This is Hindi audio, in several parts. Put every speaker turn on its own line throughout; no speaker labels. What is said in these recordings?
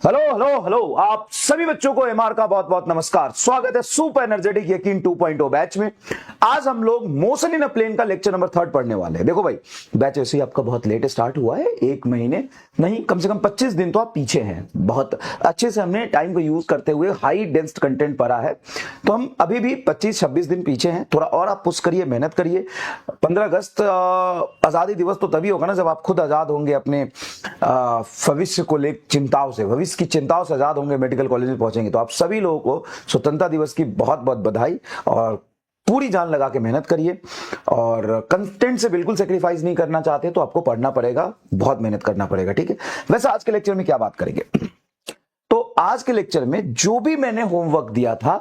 हेलो हेलो हेलो, आप सभी बच्चों को एमआर का बहुत बहुत नमस्कार। स्वागत है सुपर एनर्जेटिक यकीन 2.0 बैच में। आज हम लोग मोशन इन अ प्लेन का लेक्चर नंबर 3 पढ़ने वाले हैं। देखो भाई, बैच ऐसे ही आपका बहुत लेट स्टार्ट हुआ है, एक महीने नहीं कम से कम 25 दिन तो आप पीछे हैं। बहुत अच्छे से हमने टाइम को यूज करते हुए हाई डेंस कंटेंट पढ़ा है, तो हम अभी भी 25-26 दिन पीछे हैं। थोड़ा और आप पुश करिए, मेहनत करिए। 15 अगस्त आजादी दिवस तो तभी होगा ना जब आप खुद आजाद होंगे अपने भविष्य को लेकर चिंताओं से, भविष्य की चिंताओं से आजाद होंगे, मेडिकल कॉलेज में पहुंचेंगे। तो आप सभी लोगों को स्वतंत्रता दिवस की बहुत बहुत बधाई, और पूरी जान लगा के मेहनत करिए। और कंटेंट से बिल्कुल सेक्रीफाइस नहीं करना चाहते तो आपको पढ़ना पड़ेगा, बहुत मेहनत करना पड़ेगा, ठीक है। वैसे आज के लेक्चर में क्या बात करेंगे, तो आज के लेक्चर में जो भी मैंने होमवर्क दिया था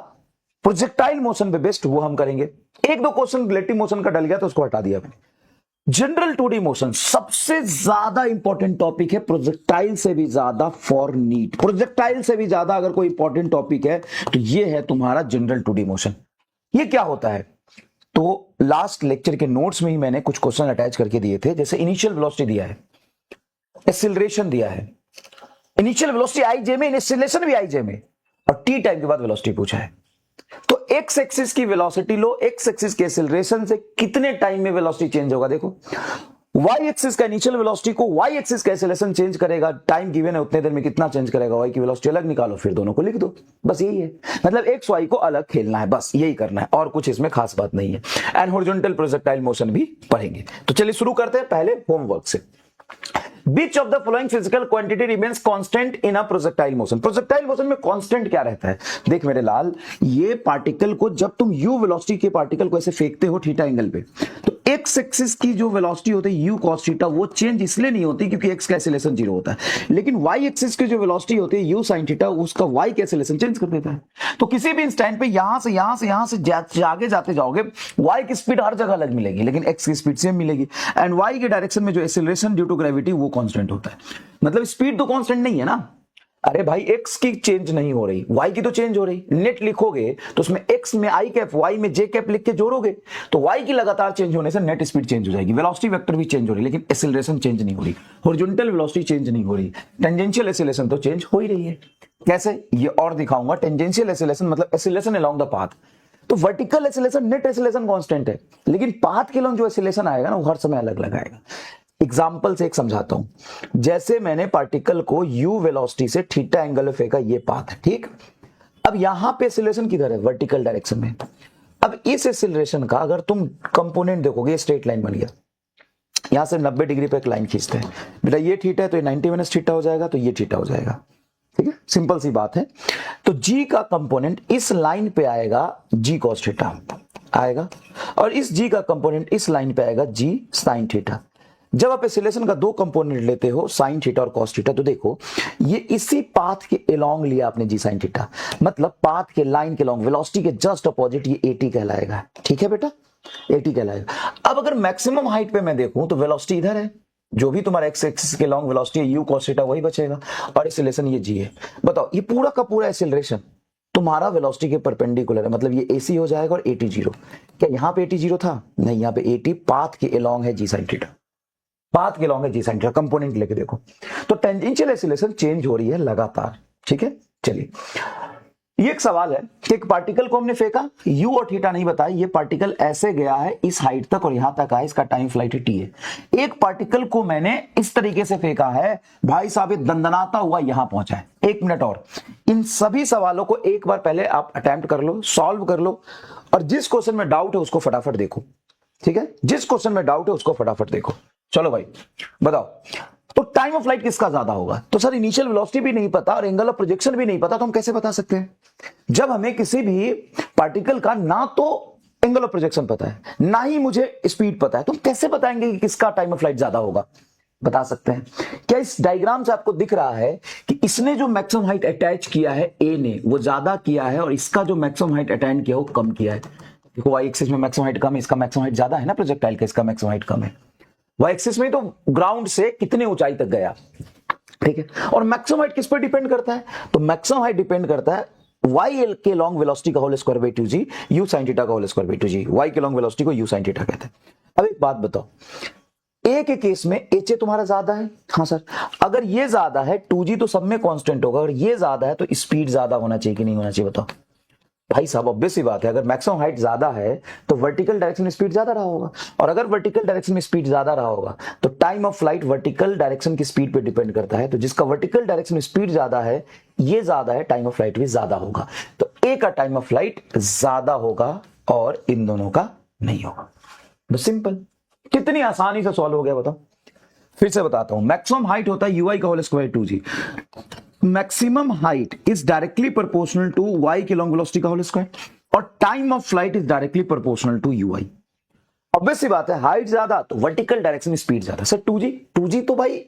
प्रोजेक्टाइल मोशन पे बेस्ड वो हम करेंगे। एक दो क्वेश्चन रिलेटिव मोशन का डल गया तो उसको हटा दिया मैंने। जनरल 2D मोशन सबसे ज्यादा इंपॉर्टेंट टॉपिक है, प्रोजेक्टाइल से भी ज्यादा फॉर नीट। प्रोजेक्टाइल से भी ज्यादा अगर कोई इंपॉर्टेंट टॉपिक है तो ये है तुम्हारा जनरल 2D मोशन। ये क्या होता है, तो लास्ट लेक्चर के नोट्स में ही मैंने कुछ क्वेश्चन अटैच करके दिए थे। जैसे इनिशियल वेलोसिटी दिया है, एक्सीलरेशन दिया है, इनिशियल वेलोसिटी आईजे में, एक्सीलरेशन भी आईजे में, और टी टाइम के बाद वेलोसिटी पूछा है। तो एक्स एक्सिस की वेलोसिटी लो, एक्स एक्सिस के एक्सीलरेशन से कितने टाइम में वेलोसिटी चेंज होगा। देखो, वाई एक्सिस का इनिशियल वेलोसिटी को वाई एक्सिस का एक्सीलरेशन चेंज करेगा, टाइम गिवन है उतने देर में कितना चेंज करेगा, वाई की वेलोसिटी अलग निकालो, फिर दोनों को लिख दो। बस यही है, मतलब एक्स वाई को अलग खेलना है, बस यही करना है, और कुछ इसमें खास बात नहीं है। एंड हॉरिजॉन्टल प्रोजेक्टाइल मोशन भी पढ़ेंगे। तो चलिए शुरू करते हैं पहले होमवर्क से। Which of the following physical quantity remains constant in a projectile motion? Projectile motion में कांस्टेंट क्या रहता है? देख मेरे लाल, ये पार्टिकल को जब तुम u वेलोसिटी के पार्टिकल को ऐसे फेंकते हो थीटा एंगल पे, तो x एक्सिस की जो वेलोसिटी होती है u cos थीटा, वो चेंज इसलिए नहीं होती क्योंकि x का एक्सीलरेशन 0 होता है। लेकिन y एक्सिस की जो वेलोसिटी होती है u sin थीटा, उसका y का एक्सीलरेशन चेंज कर देता है। तो किसी भी इंस्टेंट पे यहां से आगे जाते जाओगे, y की स्पीड हर जगह अलग मिलेगी, लेकिन x की स्पीड सेम मिलेगी। एंड y के डायरेक्शन में जो एक्सीलरेशन ड्यू टू ग्रेविटी वो कांस्टेंट होता है। मतलब स्पीड तो कांस्टेंट नहीं है ना। अरे भाई, x की चेंज नहीं हो रही, y की तो चेंज हो रही। नेट लिखोगे तो उसमें x में i कैप, y में j कैप लिख के जोड़ोगे तो y की लगातार चेंज होने से नेट स्पीड चेंज हो जाएगी, वेलोसिटी वेक्टर भी चेंज हो रही, लेकिन एक्सीलरेशन चेंज नहीं हो रही, हॉरिजॉन्टल वेलोसिटी चेंज नहीं हो रही, टेंजेंशियल एक्सीलरेशन तो चेंज हो ही रही है। कैसे, ये और दिखाऊंगा। टेंजेंशियल एक्सीलरेशन मतलब एक्सीलरेशन अलोंग द पाथ, तो vertical acceleration, net acceleration constant है, लेकिन पाथ के अलोंग जो एक्सीलरेशन आएगा ना वो हर समय अलग अलग आएगा। एग्जाम्पल से एक समझाता हूं। जैसे मैंने पार्टिकल को u वेलोसिटी से थीटा एंगल में फेंका, ये पाथ है, ठीक। अब यहां पे एक्सीलरेशन किधर है, वर्टिकल डायरेक्शन में। अब इस एक्सीलरेशन का अगर तुम कंपोनेंट देखोगे, स्ट्रेट लाइन बन गया, यहां से 90 डिग्री पे एक लाइन खींचते हैं। बेटा ये थीटा है तो ये 90 माइनस थीटा हो जाएगा, तो ये थीटा हो जाएगा, ठीक है। सिंपल सी बात है। तो g का कंपोनेंट इस लाइन पे आएगा, g cos थीटा आएगा, और इस g का कंपोनेंट इस लाइन पे आएगा, g sin थीटा। जब आप एक्सीलरेशन का दो कंपोनेंट लेते हो, साइन थीटा और कॉस थीटा, तो देखो ये इसी पाथ के अलोंग लिया आपने जी साइन थीटा, मतलब पाथ के लाइन के अलोंग, वेलोसिटी के जस्ट अपोजिट, ये 80 कहलाएगा, ठीक है बेटा, 80 कहलाएगा। अब अगर मैक्सिमम हाइट पे मैं देखूं तो वेलोसिटी इधर है, जो भी तुम्हारा एक्स एक्सिस के अलोंग वेलोसिटी है, u cos थीटा वही बचेगा, और एक्सीलरेशन ये g है। बताओ, ये पूरा का पूरा एक्सीलरेशन तुम्हारा वेलोसिटी के परपेंडिकुलर है, मतलब ये ac हो जाएगा और 80 0। क्या यहां पे 80 0 था? नहीं, यहां पे 80 पाथ के अलोंग है जी साइन थीटा, पाथ के लॉन्ग है जी साइन थीटा, कंपोनेंट लेके देखो। तो टेंजेंशियल एक्सीलरेशन चेंज हो रही है लगातार, ठीक है। चलिए, ये एक सवाल है कि एक पार्टिकल को हमने फेंका, u और थीटा नहीं बताया, ये पार्टिकल ऐसे गया है इस हाइट तक और यहां तक आया, इसका टाइम फ्लाइट t है। एक पार्टिकल को मैंने इस तरीके से फेंका है, भाई साहब ये दंदनाता हुआ यहां पहुंचा है। 1 मिनट और, इन सभी सवालों को एक बार पहले आप अटेम्प्ट कर लो, सॉल्व कर लो, और जिस क्वेश्चन में डाउट है उसको फटाफट देखो, ठीक है। जिस क्वेश्चन में डाउट है उसको फटाफट देखो। चलो भाई बताओ, तो टाइम ऑफ फ्लाइट किसका ज्यादा होगा? तो सर इनिशियल वेलोसिटी भी नहीं पता और एंगल ऑफ प्रोजेक्शन भी नहीं पता, तो हम कैसे बता सकते हैं? जब हमें किसी भी पार्टिकल का ना तो एंगल ऑफ प्रोजेक्शन पता है, ना ही मुझे स्पीड पता है, तो हम कैसे बताएंगे कि किसका टाइम ऑफ फ्लाइट ज्यादा होगा? बता सकते हैं। क्या इस डायग्राम से आपको दिख रहा है कि इसने जो मैक्सिमम हाइट अटैच किया है ए ने, वो ज्यादा किया है, और इसका जो मैक्सिमम हाइट अटैन किया वो कम किया है? देखो वाई एक्सिस में मैक्सिमम हाइट कम है, इसका मैक्सिमम हाइट ज्यादा है ना प्रोजेक्टाइल का, इसका मैक्सिमम हाइट कम है। वाई एक्सिस में तो ग्राउंड से कितने ऊंचाई तक गया, ठीक है। और मैक्सिमम हाइट किस पर डिपेंड करता है? तो मैक्सिमम हाइट डिपेंड करता है वाई एल के लॉन्ग वेलोसिटी का whole square by 2g, U sine theta का whole square by 2g। Y के लॉन्ग वेलोसिटी को यू साइन थीटा कहते हैं। अब एक बात बताओ, ए के केस में एच ए तुम्हारा ज्यादा है, हाँ सर। अगर ये ज्यादा है 2g तो सब में कांस्टेंट होगा, अगर ये ज्यादा है तो स्पीड ज्यादा होना चाहिए कि नहीं होना चाहिए बताओ भाई साहब। ऑब्वियस सी बात है, अगर मैक्सिमम हाइट ज्यादा है तो वर्टिकल डायरेक्शन में स्पीड ज्यादा रहा होगा, और अगर वर्टिकल डायरेक्शन में स्पीड ज्यादा रहा होगा तो time of flight vertical direction की स्पीड पे डिपेंड करता है। तो जिसका वर्टिकल डायरेक्शन में स्पीड ज्यादा है, ये ज्यादा है, टाइम ऑफ फ्लाइट भी ज्यादा होगा। तो ए का टाइम ऑफ फ्लाइट ज्यादा होगा और इन दोनों का नहीं होगा। बस सिंपल, कितनी आसानी से सॉल्व हो गया बताओ। फिर से बताता हूं, मैक्सिमम हाइट होता है ui का whole square 2g। Maximum height is directly proportional to y के लॉन्ग वेलोसिटी का होल स्क्वायर, और time of flight is directly proportional to ui। Obvious सी बात है, हाइट ज्यादा तो वर्टिकल डायरेक्शन में स्पीड ज्यादा। सर 2g तो भाई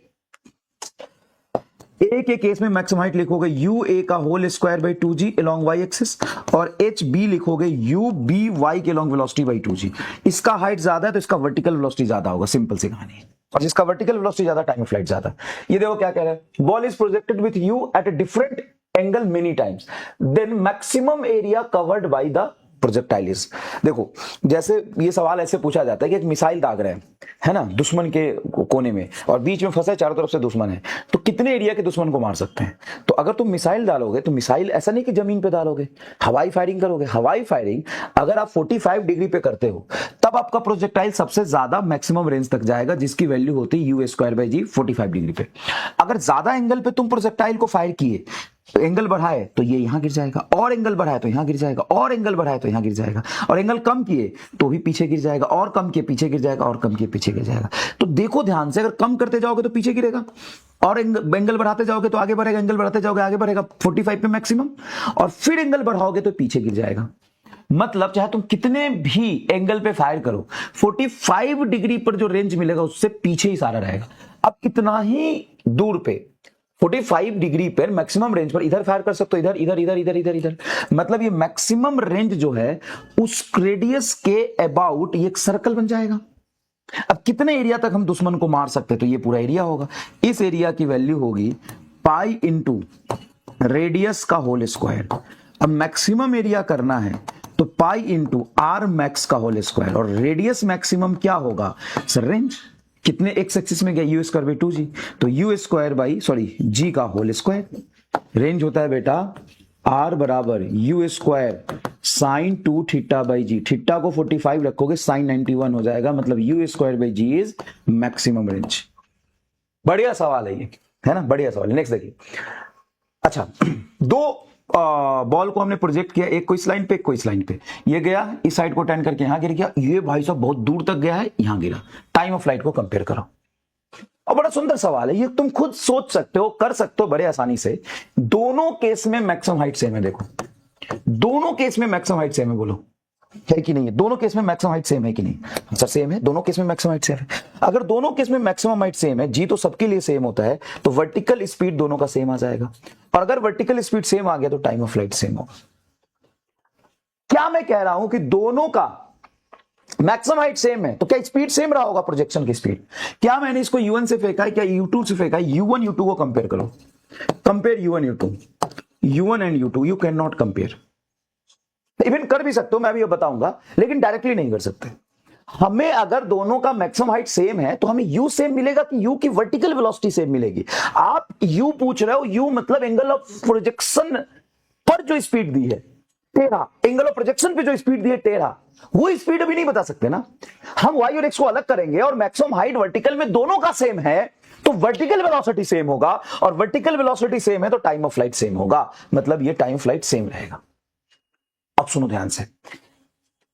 ए के केस में मैक्सिमम हाइट लिखोगे यू ए का whole square by 2g along y axis, और एच बी लिखोगे यू बी वाई के लॉन्ग वेलोसिटी बाई 2g। इसका हाइट ज्यादा है तो इसका वर्टिकल वेलोसिटी ज्यादा होगा, सिंपल सी कहानी है। और जिसका वर्टिकल वेलोसिटी ज्यादा, टाइम ऑफ फ्लाइट ज्यादा। ये देखो क्या कह रहा है, ball is projected with u at a different angle many times, then maximum area covered by the projectile is. देखो जैसे ये सवाल ऐसे पूछा जाता है कि एक मिसाइल दाग रहे हैं, है ना, दुश्मन के कोने में, और बीच में फंसे, चारों तरफ से दुश्मन है, तो कितने एरिया के दुश्मन को मार सकते हैं। तो अगर तुम मिसाइल डालोगे तो मिसाइल ऐसा नहीं कि जमीन पे डालोगे, हवाई फायरिंग करोगे। हवाई फायरिंग अगर आप 45 डिग्री पे करते हो तब आपका प्रोजेक्टाइल सबसे ज्यादा मैक्सिमम रेंज तक जाएगा, जिसकी वैल्यू होती है u square by g 45 degree पे। अगर ज्यादा एंगल पे तुम प्रोजेक्टाइल को फायर किए, तो एंगल बढ़ाए तो ये यहां गिर जाएगा, और एंगल बढ़ाए तो यहां गिर जाएगा, और एंगल बढ़ाए तो यहां गिर जाएगा, और एंगल कम किए तो भी पीछे गिर जाएगा, और कम किए पीछे गिर जाएगा, और कम किए पीछे गिर जाएगा। तो देखो ध्यान से, अगर कम करते जाओगे तो पीछे गिरेगा, और एंगल बढ़ाते जाओगे तो आगे बढ़ेगा, एंगल बढ़ाते जाओगे आगे बढ़ेगा 45 पे मैक्सिमम, और फिर एंगल बढ़ाओगे तो पीछे गिर जाएगा। मतलब चाहे तुम कितने भी एंगल पे फायर करो, 45 डिग्री पर जो रेंज मिलेगा उससे पीछे ही सारा रहेगा। अब कितना ही दूर पे 45 डिग्री पर मैक्सिमम रेंज पर इधर फायर कर सकते हो, इधर इधर इधर इधर इधर इधर, मतलब ये मैक्सिमम रेंज जो है उस रेडियस के अबाउट ये एक सर्कल बन जाएगा। अब कितने एरिया तक हम दुश्मन को मार सकते हैं, तो ये पूरा एरिया होगा। इस एरिया की वैल्यू होगी पाई इंटू रेडियस का होल स्क्वायर। अब मैक्सिमम एरिया करना है तो पाई इंटू आर मैक्स का होल स्क्वायर, और रेडियस मैक्सिमम क्या होगा सर, रेंज। कितने एक्स एक्सिस में गया, यू स्क्वायर बाई 2g, तो यू स्क्वायर बाई जी का होल स्क्वायर। रेंज होता है बेटा आर बराबर u square sine 2 theta by g. Theta को 45 रखोगे साइन 91 हो जाएगा, मतलब u square by g is maximum range. बढ़िया सवाल है ये, है ना, बढ़िया सवाल है। नेक्स्ट देखिए, अच्छा दो बॉल को हमने प्रोजेक्ट किया, एक को इस लाइन पे एक को इस लाइन पे, ये गया इस साइड को टर्न करके यहां गिर गया, ये भाई साहब बहुत दूर तक गया है, यहां गिरा। टाइम ऑफ फ्लाइट को कंपेयर करो। और बड़ा सुंदर सवाल है ये, तुम खुद सोच सकते हो, कर सकते हो बड़े आसानी से। दोनों केस में मैक्सिमम हाइट सेम है, देखो दोनों केस में मैक्सिमम हाइट सेम है, बोलो है कि नहीं है। दोनों केस में मैक्सिमम हाइट सेम है कि नहीं सर, सेम है। दोनों केस में मैक्सिमम हाइट सेम है। अगर दोनों केस में मैक्सिमम हाइट सेम है, जी तो सबके लिए सेम होता है, तो वर्टिकल स्पीड दोनों का सेम आ जाएगा, और अगर वर्टिकल स्पीड सेम आ गया तो टाइम ऑफ फ्लाइट सेम होगा। क्या मैं कह रहा हूं कि दोनों का मैक्सिमम हाइट सेम है, तो क्या स्पीड सेम रहा होगा, प्रोजेक्शन की स्पीड। क्या मैंने इसको u1 से फेंका है, क्या u2 से फेंका है, u1 u2 को कंपेयर करो, compare u1 u2, u1 and u2 you can not compare. Even कर भी सकते हो, मैं भी बताऊंगा, लेकिन डायरेक्टली नहीं कर सकते। हमें अगर दोनों का मैक्सिमम हाइट सेम है तो हमें u सेम मिलेगा कि u की वर्टिकल वेलोसिटी सेम मिलेगी। आप u पूछ रहे हो, u मतलब एंगल ऑफ प्रोजेक्शन पर जो स्पीड दी है टेढ़ा, एंगल ऑफ प्रोजेक्शन पे जो स्पीड दी है टेढ़ा, वो स्पीड अभी नहीं बता सकते ना। हम y और x को अलग करेंगे, और मैक्सिमम हाइट वर्टिकल में दोनों का सेम है तो वर्टिकल वेलोसिटी सेम होगा, और वर्टिकल वेलोसिटी सेम है तो टाइम ऑफ फ्लाइट सेम होगा, मतलब ये टाइम फ्लाइट सेम रहेगा। अब सुनो ध्यान से,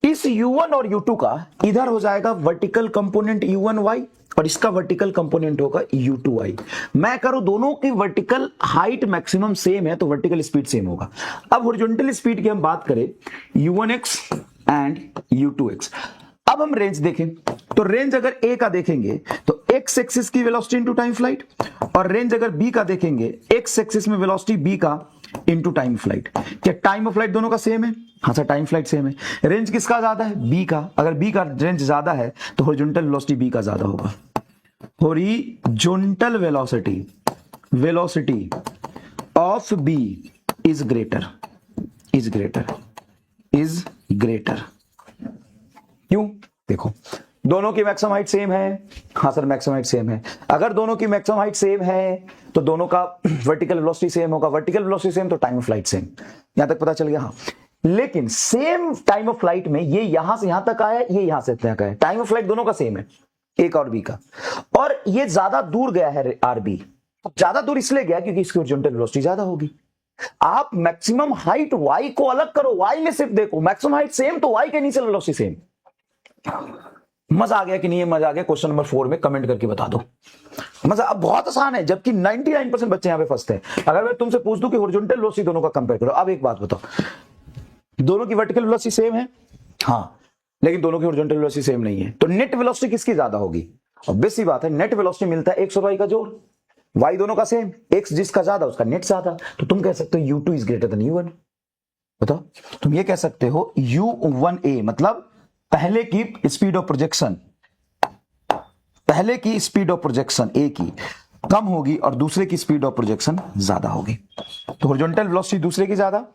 इस u1 और u2 का इधर हो जाएगा वर्टिकल कंपोनेंट u1y, और इसका वर्टिकल कंपोनेंट होगा u2y। मैं करूं दोनों की वर्टिकल हाइट मैक्सिमम सेम है तो वर्टिकल स्पीड सेम होगा। अब हॉरिजॉन्टल स्पीड की हम बात करें, u1x एंड u2x। अब हम रेंज देखें तो रेंज अगर a का देखेंगे तो x एक्सिस की वेलोसिटी इनटू टाइम फ्लाइट, और रेंज अगर b का देखेंगे x एक्सिस में वेलोसिटी b का इनटू टाइम फ्लाइट। क्या टाइम ऑफ फ्लाइट दोनों का सेम है, हाँ सर टाइम फ्लाइट सेम है। रेंज किसका ज्यादा है, b का। अगर b का रेंज ज्यादा है तो हॉरिजॉन्टल वेलोसिटी b का ज्यादा होगा। Horizontal velocity of b is greater, क्यों, देखो दोनों की मैक्सिमम हाइट सेम है, हाँ सर मैक्सिमम हाइट सेम है। अगर दोनों की मैक्सिमम हाइट सेम है तो दोनों का वर्टिकल वेलोसिटी सेम होगा, वर्टिकल वेलोसिटी सेम तो टाइम ऑफ फ्लाइट सेम। यहां तक पता चल गया। हाँ, लेकिन सेम टाइम ऑफ फ्लाइट में ये यहां से यहां तक आया, ये यहां से तक आया, टाइम ऑफ फ्लाइट दोनों का सेम है, एक और बी का, और ये ज्यादा दूर गया है आरबी। ज्यादा दूर इसलिए गया क्योंकि इसकी हॉरिजॉन्टल वेलोसिटी ज्यादा होगी। आप मैक्सिमम हाइट वाई को अलग करो, वाई में सिर्फ देखो मैक्सिमम हाइट सेम तो वाई के इनिशियल वेलोसिटी सेम। मजा आ गया कि नहीं? मजा आ गया? क्वेश्चन नंबर 4 में कमेंट करके बता दो। मजा, अब बहुत आसान है, जबकि 99% बच्चे यहां पे फंसते हैं। अगर मैं तुमसे पूछ दूं कि हॉरिजॉन्टल वेलोसिटी दोनों का कंपेयर करो, अब एक बात बताओ, दोनों की वर्टिकल वेलोसिटी सेम है, हाँ, लेकिन दोनों की हॉरिजॉन्टल वेलोसिटी सेम नहीं है, तो नेट वेलोसिटी किसकी ज्यादा होगी? ऑब्वियस सी बात है, नेट वेलोसिटी मिलता है x और y का जोड़, y दोनों का सेम, x जिसका ज्यादा उसका नेट ज्यादा, तो तुम कह सकते हो u2 is greater than u1। बताओ, तुम ये कह सकते हो u1a मतलब पहले की स्पीड ऑफ प्रोजेक्शन, पहले की स्पीड ऑफ प्रोजेक्शन a की कम होगी और दूसरे की स्पीड ऑफ प्रोजेक्शन ज्यादा होगी। तो हॉरिजॉन्टल वेलोसिटी दूसरे की ज्यादा,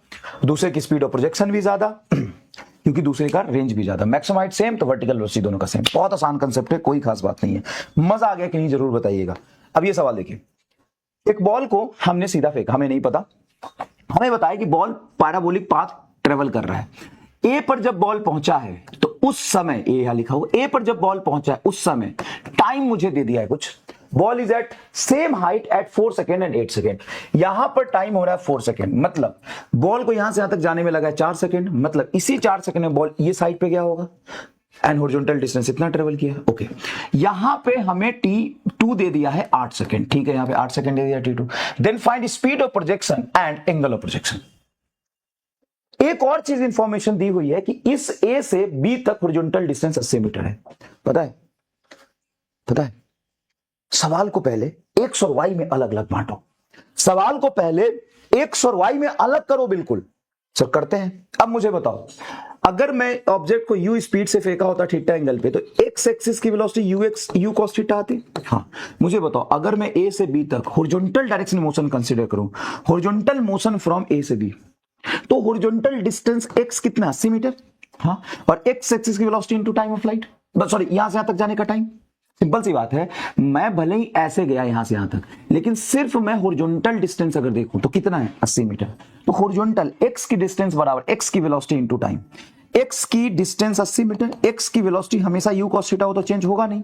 दूसरे की स्पीड ऑफ प्रोजेक्शन भी ज्यादा, क्योंकि दूसरे का रेंज भी ज्यादा। मैक्सिमम हाइट सेम तो वर्टिकल वेलोसिटी दोनों का सेम। बहुत आसान कंसेप्ट है, कोई खास बात नहीं है। मजा आ गया कि नहीं जरूर बताइएगा। अब ये सवाल देखिए, एक बॉल को हमने सीधा फेंका, हमें नहीं पता, हमें बताया कि बॉल पैराबोलिक पाथ ट्रेवल कर रहा है। ए पर जब बॉल पहुंचा है तो उस समय, ए यहां लिखा हुआ, ए पर जब बॉल पहुंचा है उस समय टाइम मुझे दे दिया है कुछ, ball is at same height at 4 second and 8 second. यहां पर टाइम हो रहा है 4 सेकेंड, मतलब बॉल को यहां से यहां तक जाने में लगा है 4 सेकेंड, मतलब इसी 4 सेकेंड में बॉल ये साइड पे गया होगा एंड हॉरिजॉन्टल डिस्टेंस इतना ट्रेवल किया है। ओके, यहां पे हमें T2 दे दिया है 8 सेकेंड, ठीक है, यहां पे 8 सेकेंड दे दिया T2। Then find speed of projection and angle of projection. एक और चीज इंफॉर्मेशन दी हुई है कि इस A से B तक हॉरिजॉन्टल डिस्टेंस 80 मीटर है। पता है? पता है? सवाल को पहले x और y में अलग अलग बांटो, सवाल को पहले x और y में अलग करो। बिल्कुल सर करते हैं। अब मुझे बताओ, अगर मैं ऑब्जेक्ट को u स्पीड से फेंका होता थीटा एंगल पे तो x एक्सिस की वेलोसिटी u cos थीटा आती। हाँ, मुझे बताओ, अगर मैं a से b तक हॉरिजॉन्टल डायरेक्शन मोशन कंसीडर करूं, हॉरिजॉन्टल मोशन फ्रॉम a से b, तो हॉरिजॉन्टल डिस्टेंस x कितना, 80 मीटर। हाँ, और x एक्सिस की velocity into time of flight, sorry यहां से यहां तक जाने का टाइम। सिंपल सी बात है, मैं भले ही ऐसे गया यहां से यहां तक, लेकिन सिर्फ मैं हॉरिजॉन्टल डिस्टेंस अगर देखूं तो कितना है, 80 मीटर। तो हॉरिजॉन्टल x की डिस्टेंस बराबर x की वेलोसिटी इनटू टाइम। x की डिस्टेंस 80 मीटर, x की वेलोसिटी हमेशा u cos थीटा हो तो चेंज होगा नहीं,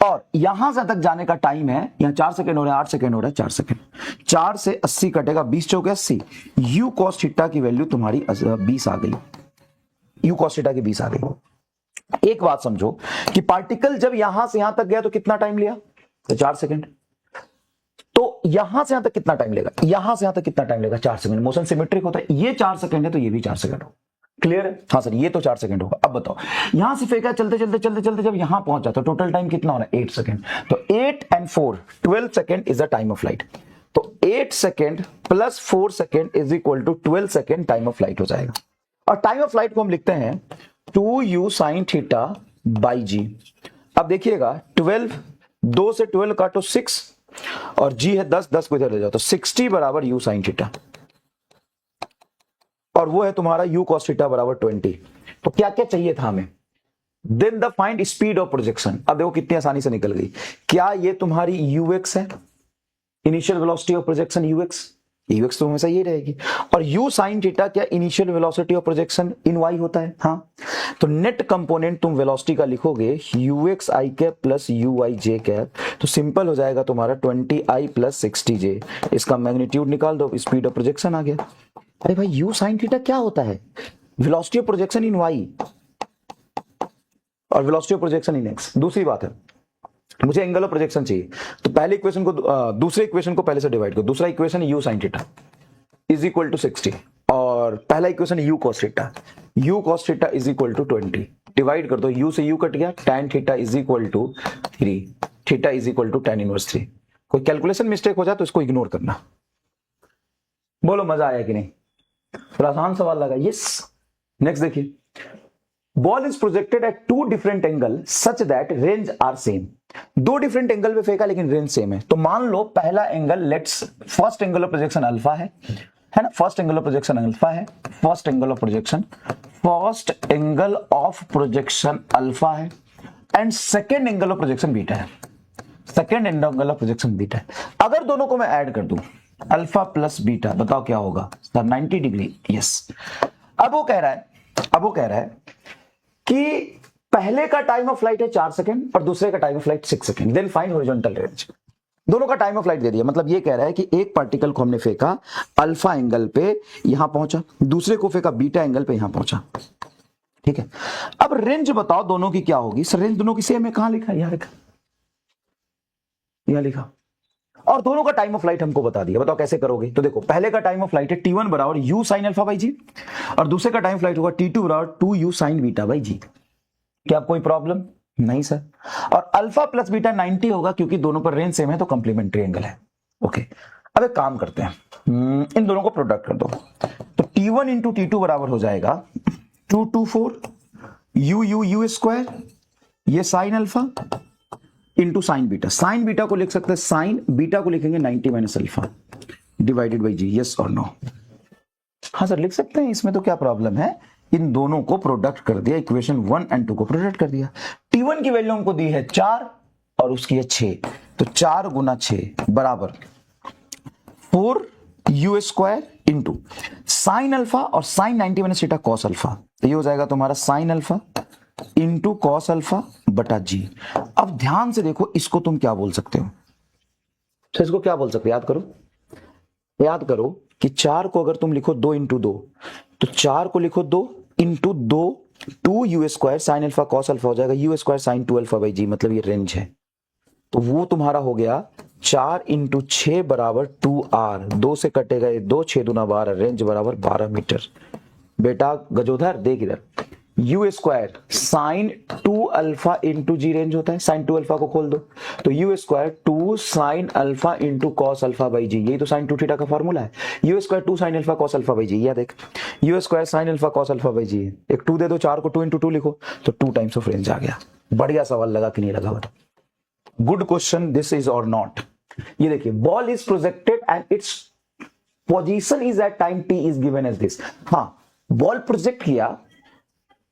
और यहां से तक जाने का टाइम है, यहां 4 सेकंड हो रहा है, 8 सेकंड हो रहा है, 4 सेकंड, 4 से 80 कटेगा, 20 चौके 80, u cos थीटा की वैल्यू तुम्हारी 20 आ गई, u cos थीटा की 20 आ गई। एक बात समझो कि पार्टिकल जब यहां से यहां तक गया तो कितना टाइम लिया, तो 4 सेकंड। तो यहां से यहां तक कितना टाइम लेगा, यहां से यहां तक कितना टाइम लेगा, 4 सेकंड। मोशन सिमेट्रिक होता है, ये 4 सेकंड है तो ये भी 4 सेकंड होगा। क्लियर है? हाँ सर, ये तो 4 सेकंड होगा। अब बताओ, यहां से फेंका, चलते चलते चलते चलते जब यहां पहुंचा तो टोटल टाइम कितना हो रहा है, 8 सेकंड। तो 8 and 4 12 second is the time of flight. तो 8 second plus 4 second is equal to 12 second time of flight हो जाएगा। और टाइम ऑफ फ्लाइट को हम लिखते हैं 2u sin theta by g। अब देखिएगा 12, 2 से 12 काटो 6 और g है 10, 10 को इधर ले जाओ तो 60 बराबर u sin थीटा, और वो है तुम्हारा u cos थीटा बराबर 20। तो क्या क्या चाहिए था हमें, then the find speed of projection. अब देखो कितनी आसानी से निकल गई। क्या ये तुम्हारी ux है, initial velocity of projection ux, ux तो हमेशा ये रहेगी, और u sin थीटा क्या initial velocity of projection in y होता है। हाँ, तो नेट कंपोनेंट तुम वेलोसिटी का लिखोगे ux i cap plus uy j cap, तो सिंपल हो जाएगा तुम्हारा 20i प्लस 60j। इसका मैग्नीट्यूड निकाल दो, स्पीड ऑफ प्रोजेक्शन आ गया। अरे भाई u sin थीटा क्या होता है, velocity of projection in y और velocity of projection in x। दूसरी बात है, मुझे एंगल ऑफ प्रोजेक्शन चाहिए, तो पहले इक्वेशन को दूसरे इक्वेशन को पहले से डिवाइड करो। दूसरा equation u sin theta is equal to 60 और पहला equation u cos theta, u cos theta is equal to 20। Divide कर दो, u से u कट गया, tan theta is equal to 3, theta is equal to tan inverse 3। कोई कैलकुलेशन मिस्टेक हो जाए तो इसको इग्नोर करना। बोलो मजा आया कि नहीं, थोड़ा आसान सवाल लगा। यस, नेक्स्ट देखिए, ball is projected at 2 different angle such that range are same. 2 different angle पे फेंका लेकिन रेंज सेम है। तो मान लो पहला angle, let's first angle of projection alpha है ना, first angle of projection alpha है, first angle of projection alpha है, and second angle of projection beta है। Second angle of projection beta है। अगर दोनों को मैं ऐड कर दूं अल्फा प्लस बीटा, बताओ क्या होगा सर? 90 डिग्री। यस। अब वो कह रहा है कि पहले का टाइम ऑफ फ्लाइट है 4 सेकंड और दूसरे का time of flight 6 second, then find horizontal range. दोनों का टाइम ऑफ फ्लाइट दे दिया, मतलब ये कह रहा है कि एक पार्टिकल को हमने फेंका अल्फा एंगल पे यहां पहुंचा, दूसरे को फेंका बीटा एंगल पे यहां पहुंचा। ठीक है, अब रेंज बताओ दोनों की क्या होगी? सर रेंज दोनों की सेम है, कहां लिखा? यहां लिखा। और दोनों का टाइम ऑफ फ्लाइट हमको बता दिया, बताओ कैसे करोगे? तो देखो, पहले का टाइम ऑफ फ्लाइट है t1 बराबर u साइन अल्फा बाई जी, और दूसरे का टाइम फ्लाइट होगा t2 बराबर 2u साइन बीटा बाई जी। क्या कोई प्रॉब्लम? नहीं सर। और अल्फा प्लस बीटा 90 होगा क्योंकि दोनों पर रेंज सेम है, तो कंप्लीमेंट्री एंगल है। ओके, अब एक काम करते हैं, इन दोनों को प्रोडक्ट कर दो। तो t1 इंटू t2 बराबर हो जाएगा 224 u स्क्वायर, ये sine alpha into sine beta. Sine beta को लिख सकते हैं, साइन बीटा को लिखेंगे 90 minus alpha divided by g. Yes और नो? हाँ सर लिख सकते हैं, इसमें तो क्या प्रॉब्लम है? इन दोनों को प्रोडक्ट कर दिया, इक्वेशन 1 और 2 को प्रोडक्ट कर दिया। t1 की वैल्यू हमको दी है 4 और उसकी है 6, तो 4 गुना 6 बराबर 4u square into sine alpha और sine 90 minus theta cos alpha, तो ये हो जाएगा तुम्हारा sine alpha into cos alpha बटा जी। अब ध्यान से देखो, इसको तुम क्या बोल सकते हो? तो इसको क्या बोल सकते हो? याद करो कि 4 को अगर तुम लिखो 2 इंटू 2, तो 4 को लिखो 2 into 2, 2u square sine alpha cos alpha हो जाएगा u square sine 2 alpha by g, मतलब ये रेंज है। तो वो तुम्हारा हो गया 4 इंटू 6 बराबर 2r, 2 से कटेगा ये 2, 6 दूना 12, रेंज बराबर 12 मीटर। बेटा गजोधर देख इधर, u square sine 2 alpha into g range होता है, साइन 2 अल्फा को खोल दो, तो u square 2 sine alpha into cos alpha by g, यही तो साइन 2 थीटा का फॉर्मूला है। u square 2 sine alpha cos alpha by g, यह देख u square sine alpha cos alpha by g, एक 2 दे दो, 4 को 2 इंटू 2 लिखो, तो 2 टाइम्स ऑफ रेंज आ गया। बढ़िया सवाल लगा कि नहीं लगा? बताओ, गुड क्वेश्चन दिस इज और नॉट? ये देखिए, ball is projected and its position is at time t is given as this. हाँ, बॉल प्रोजेक्ट किया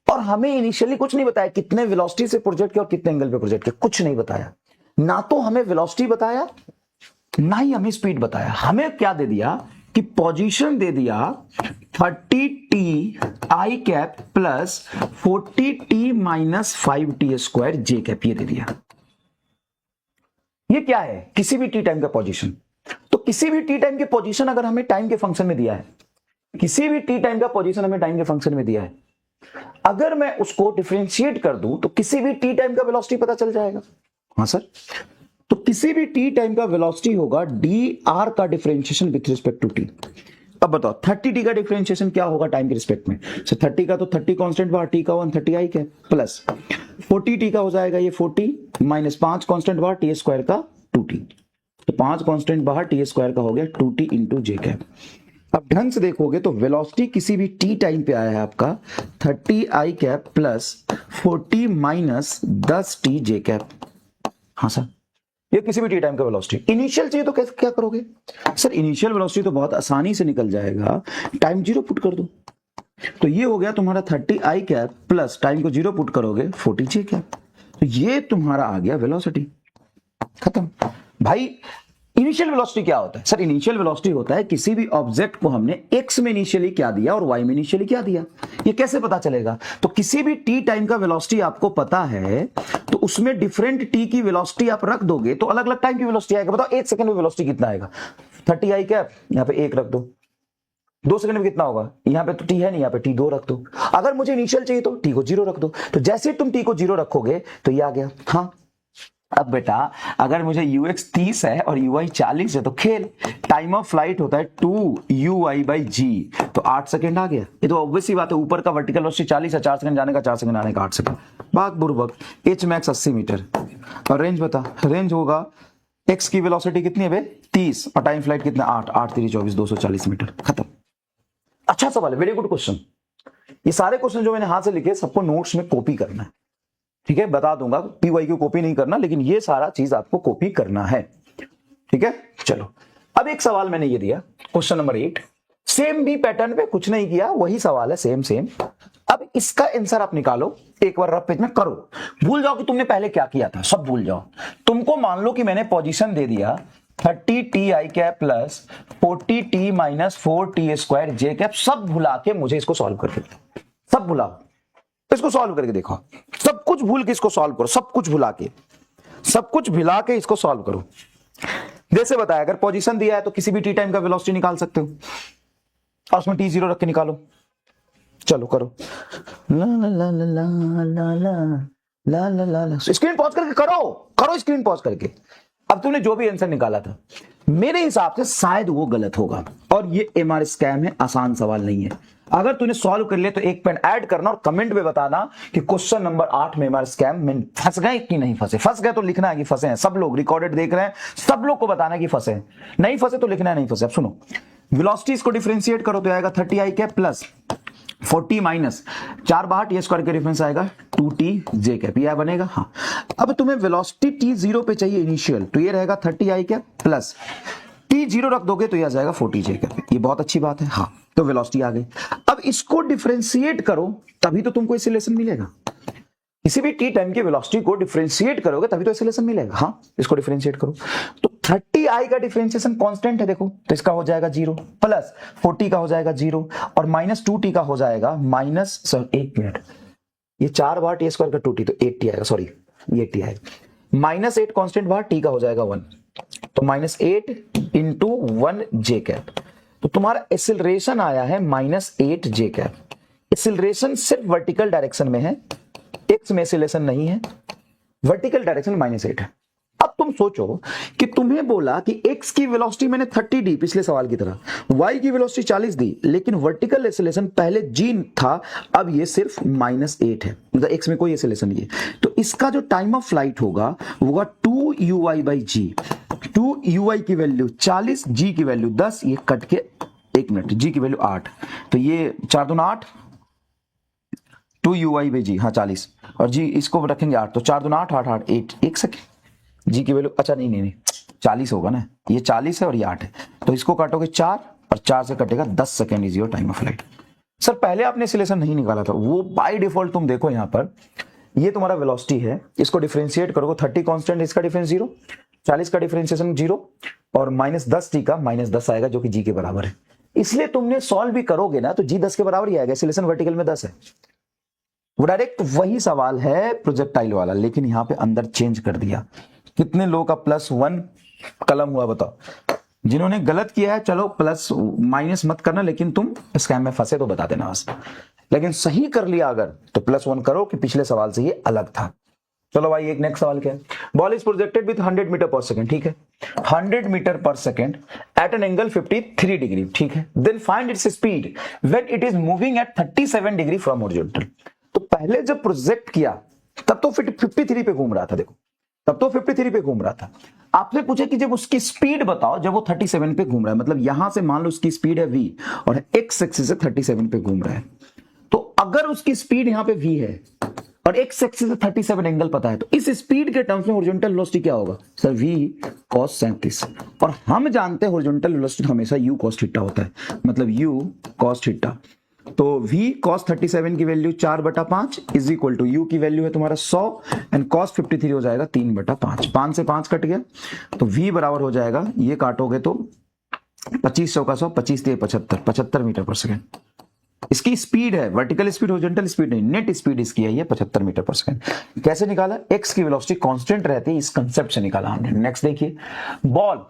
और हमें इनिशियली कुछ नहीं बताया कितने वेलोसिटी से प्रोजेक्ट किया और कितने एंगल पे प्रोजेक्ट किया, कुछ नहीं बताया। ना तो हमें वेलोसिटी बताया, ना ही हमें स्पीड बताया। हमें क्या दे दिया कि पोजीशन दे दिया 30t i cap plus 40t minus 5t square J cap, ये दे दिया। ये क्या है? किसी भी टी टाइम का पोजीशन। तो किसी भी टी टाइम के पोजीशन अगर हमें टाइम के फंक्शन में दिया है, किसी भी टी टाइम का पोजीशन हमें टाइम के फंक्शन में दिया है, अगर मैं उसको डिफरेंशिएट कर दूं तो किसी भी टी टाइम का वेलोसिटी पता चल जाएगा। हाँ सर, तो किसी भी टी टाइम का वेलोसिटी होगा dr का differentiation with respect to t. अब बताओ 30t का डिफरेंशिएशन क्या होगा टाइम के रिस्पेक्ट में? सो 30 का तो 30 कांस्टेंट बाहर, t का 130 आई के प्लस 40t का हो जाएगा ये 40 माइनस 5 कांस्टेंट बाहर t स्क्वायर का 2t, तो 5 कांस्टेंट बाहर t स्क्वायर का हो गया 2t इंटू जे कैप। अब ढंग से देखोगे तो वेलोसिटी किसी भी टी टाइम पे आया है आपका 30 आई कैप प्लस 40 माइनस 10t जे कैप। हाँ सर, ये किसी भी टी टाइम का वेलोसिटी। इनिशियल चाहिए तो कैसे क्या करोगे? सर इनिशियल वेलोसिटी तो बहुत आसानी से निकल जाएगा, टाइम 0 पुट कर दो, तो ये हो गया तुम्हारा 30 आई कैप प्लस टाइम को 0 पुट करोगे 40 जे कैप, तो ये तुम्हारा आ गया वेलोसिटी। खत्म भाई। इनिशियल वेलोसिटी क्या होता है? सर इनिशियल वेलोसिटी होता है किसी भी ऑब्जेक्ट को हमने x में इनिशियली क्या दिया और y में इनिशियली क्या दिया, ये कैसे पता चलेगा? तो किसी भी t टाइम का वेलोसिटी आपको पता है, तो उसमें डिफरेंट t की वेलोसिटी आप रख दोगे तो अलग अलग टाइम की वेलोसिटी आएगा। बताओ 1 सेकंड में वेलोसिटी कितना आएगा? 30 आई कैप, यहाँ पे 1 रख दो। 2 सेकंड में कितना होगा? यहाँ पे तो t है नहीं, यहाँ पे t 2 रख दो। अगर मुझे इनिशियल चाहिए तो t को 0 रख दो। तो जैसे तुम t को 0 रखोगे तो ये आ गया। हाँ, अब बेटा अगर मुझे ux 30 है और uy 40 है तो खेल, टाइम ऑफ फ्लाइट होता है 2uy बाई जी, तो 8 सेकंड आ गया। ये तो ऑब्वियस सी बात है, ऊपर का वर्टिकल वेलोसिटी 40 है, 4 सेकंड जाने का, 4 सेकंड आने का, 8 सेकंड। भाग बुर्बक, h मैक्स 80 मीटर और रेंज बता। रेंज होगा x की वेलोसिटी कितनी है बे? 30 और टाइम फ्लाइट कितना? 8, 8 3 24, 240 मीटर। खत्म। अच्छा सवाल है, वेरी गुड क्वेश्चन। ये सारे क्वेश्चन जो मैंने हाथ से लिखे सबको नोट्स में कॉपी करना है, ठीक है? बता दूंगा, पीवाई की कॉपी नहीं करना, लेकिन ये सारा चीज आपको कॉपी करना है, ठीक है? चलो, अब एक सवाल मैंने ये दिया, क्वेश्चन नंबर 8, सेम भी पैटर्न पे, कुछ नहीं किया, वही सवाल है, सेम अब इसका आंसर आप निकालो, एक बार रफ पेज में करो, भूल जाओ कि तुमने पहले क्या किया था, सब भूल जाओ। तुमको मान लो कि मैंने पोजीशन दे दिया 30t आई cap plus 40t minus 4t square जे कैप, सब भुला के मुझे इसको सॉल्व करके दो, सब भुलाओ, इसको सॉल्व करके देखो, सब कुछ भूल के इसको सॉल्व करो, सब कुछ भुला के, सब कुछ भुला के इसको सॉल्व करो। जैसे बताया, अगर पोजीशन दिया है तो किसी भी टी टाइम का वेलोसिटी निकाल सकते हो और उसमें टी जीरो रख के निकालो। चलो करो, ला ला ला ला ला ला ला ला ला ला, स्क्रीन पॉज करके करो, करो स्क्रीन पॉज करके। अब तुमने जो भी आंसर निकाला था, मेरे हिसाब से शायद वो गलत होगा, और ये एमआर स्कैम है, आसान सवाल नहीं है। अगर तूने सॉल्व कर लिया तो एक पेन ऐड करना और कमेंट में बताना कि क्वेश्चन नंबर 8 में एमआर स्कैम में फंस गए कि नहीं फंसे। फंस गए तो लिखना है कि फंसे हैं, सब लोग रिकॉर्डेड देख रहे हैं, सब लोग को बताना है कि फंसे हैं, नहीं फंसे तो लिखना है नहीं फंसे। अब सुनो, वेलोसिटी को डिफरेंशिएट करो तो आएगा 30 आई कैप प्लस 40 माइनस 4 बाहर टी स्क्वायर का डिफरेंस आएगा 2t जे कैप, यह बनेगा। हाँ, अब तुम्हें वेलोसिटी टी जीरो पे चाहिए इनिशियल, तो ये रहेगा 30 आई कैप प्लस टी जीरो रख दोगे तो यह आ जाएगा 40 जे कैप, ये बहुत अच्छी बात है। हाँ, तो वेलोसिटी आ गई। अब इसको डिफरेंशिएट करो तभी तो तुमको एक्सीलरेशन मिलेगा, किसी भी टी टाइम की वेलोसिटी को डिफरेंशिएट करोगे तभी तो एक्सीलरेशन मिलेगा। हाँ, इसको डिफरेंशिएट करो तो 30i का डिफरेंशिएशन कांस्टेंट है, देखो, तो इसका हो जाएगा 0 प्लस 40 का हो जाएगा 0 और माइनस 2t का हो जाएगा माइनस, एक मिनट, ये 4 बार टी स्क्वायर का 2t तो 8t आएगा, सॉरी ये t आएगा, माइनस 8 कांस्टेंट बार t का हो जाएगा 1, तो माइनस 8 इंटू 1 जे कैप, तो तुम्हारा एक्सीलरेशन आया है माइनस 8 जे कैप। एक्सीलरेशन सिर्फ वर्टिकल डायरेक्शन में है, एक्स में एक्सीलरेशन नहीं है, वर्टिकल डायरेक्शन माइनस 8 है। अब तुम सोचो कि तुम्हें बोला कि x की वेलोसिटी मैंने 30 दी पिछले सवाल की तरह, y की वेलोसिटी 40 दी, लेकिन वर्टिकल एक्सीलरेशन पहले g था, अब ये सिर्फ माइनस 8 है, मतलब x में कोई एक्सीलरेशन नहीं है, तो इसका जो टाइम ऑफ फ्लाइट होगा वो होगा 2uy बाई जी। 2uy की वैल्यू 40, g की वैल्यू 10, ये कट के, एक मिनट, g की वैल्यू 8, तो ये 4 दूना 8, 2uy बाई जी, हाँ 40, और g इसको रखेंगे 8, तो 4 दूना 8, 8 8 8, एक सेकेंड, जी की वैल्यू, अच्छा नहीं 40 होगा ना, ये 40 है और ये 8 है, तो इसको काटोगे 4 और 4 से कटेगा 10 second is your time of flight. Sir पहले आपने एक्सीलरेशन नहीं निकाला था, वो बाय डिफॉल्ट तुम देखो यहाँ पर, ये तुम्हारा वेलोसिटी है, इसको डिफरेंशिएट करोगे 30 कांस्टेंट, इसका डिफरेंस 0, 40 का डिफरेंशिएशन 0 और माइनस 10t का माइनस 10 आएगा जो कि जी के बराबर है। इसलिए तुमने सॉल्व भी करोगे ना तो जी 10 के बराबर ही आएगा, एक्सीलरेशन वर्टिकल में 10 है, वो डायरेक्ट वही सवाल है प्रोजेक्टाइल वाला, लेकिन यहाँ पे अंदर चेंज कर दिया। कितने लोगों का +1 कलम हुआ बताओ? जिन्होंने गलत किया है चलो प्लस माइनस मत करना, लेकिन तुम स्कैम में फंसे तो बता देना बस, लेकिन सही कर लिया अगर तो +1 करो कि पिछले सवाल से ये अलग था। चलो भाई, एक नेक्स्ट सवाल क्या है? Ball is projected with 100 metre per second, ठीक है, 100 metre per second at an angle 53 degree, ठीक है, then find its speed when it is moving at 37 degree from horizontal. तो पहले जब प्रोजेक्ट किया तब तो 53 पे घूम रहा था, देखो तब तो 53 पे घूम रहा था। आपसे पूछे कि जब उसकी स्पीड बताओ जब वो 37 पे घूम रहा है, मतलब यहां से मान लो उसकी स्पीड है v और x एक्सिस से 37 पे घूम रहा है, तो अगर उसकी स्पीड यहां पे v है और x एक्सिस से 37 एंगल पता है, तो इस स्पीड के टर्म्स में हॉरिजॉन्टल वेलोसिटी क्या होगा सर? v cos 37, और हम जानते हैं हॉरिजॉन्टल वेलोसिटी हमेशा u cos थीटा होता है, मतलब u cos थीटा। तो v cos 37 की value 4/5 is equal to u की वैल्यू है तुम्हारा 100 एंड cos 53 हो जाएगा 3/5, 5 से 5 कट गया तो v बराबर हो जाएगा, ये काटोगे तो 2500 का 100, 25 से 75 मीटर पर सेकेंड। इसकी स्पीड है, वर्टिकल स्पीड हॉरिजॉन्टल स्पीड नहीं, नेट स्पीड इसकी है ये 75 मीटर पर सेकेंड। कैसे निकाला? x की वेलोसिटी कांस्टेंट रहती है, इस कंसेप्ट से निकाला हमने। नेक्स्ट देखिए, ball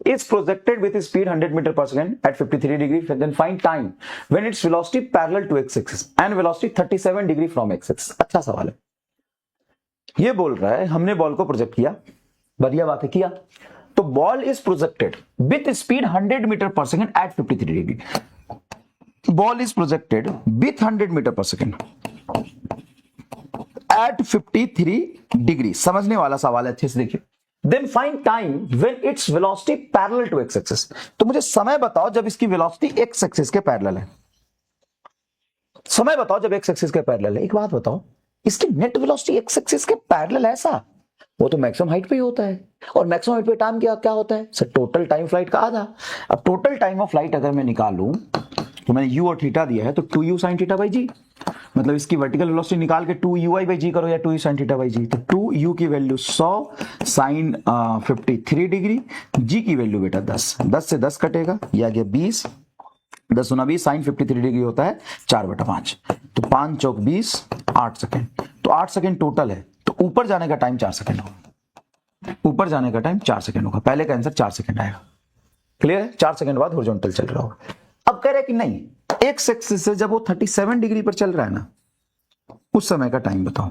is projected with speed 100 meter per second at 53 degree, then find time when its velocity parallel to x-axis and velocity 37 degree from x-axis। अच्छा सवाल है, ये बोल रहा है हमने बॉल को प्रोजेक्ट किया, बढ़िया बात है किया, तो ball is projected with speed 100 metre per second at 53 degree. Ball is projected with 100 metre per second at 53 degree, समझने वाला सवाल है, अच्छे से देखिए। Then find time when its velocity parallel to x-axis। तो मुझे समय बताओ जब इसकी वेलोसिटी x-axis के पैरेलल है, समय बताओ जब x-axis के पैरेलल है। एक बात बताओ, इसकी नेट वेलोसिटी x-axis के पैरेलल है ऐसा? वो तो मैक्सिमम हाइट पे ही होता है, और मैक्सिमम हाइट पे टाइम क्या होता है सर? टोटल टाइम फ्लाइट का आधा। अब टोटल टाइम ऑफ फ्लाइट अगर मैं निकालूं तो मैंने u और थीटा दिया है, तो 2u sin theta by g, मतलब इसकी वर्टिकल वेलोसिटी निकाल के 2ui/g करो या 2u sin θ/g। तो 2u की वैल्यू 100 साइन 53 डिग्री, g की वैल्यू बेटा 10, 10 से 10 कटेगा, ये आ गया 20, 10 गुना 20 साइन 53 डिग्री होता है 4/5, तो 5 चौक 20, 8 सेकेंड, तो 8 सेकेंड टोटल है। तो ऊपर जाने का टाइम 4 सेकेंड होगा, ऊपर जाने का टाइम 4 सेकेंड होगा, पहले का आंसर 4 सेकेंड आएगा। क्लियर है? 4 सेकेंड बाद हॉरिजॉन्टल चल रहा होगा। अब कह रहे हैं कि नहीं, एक्स एक्सिस से जब वो 37 डिग्री पर चल रहा है ना, उस समय का टाइम बताओ,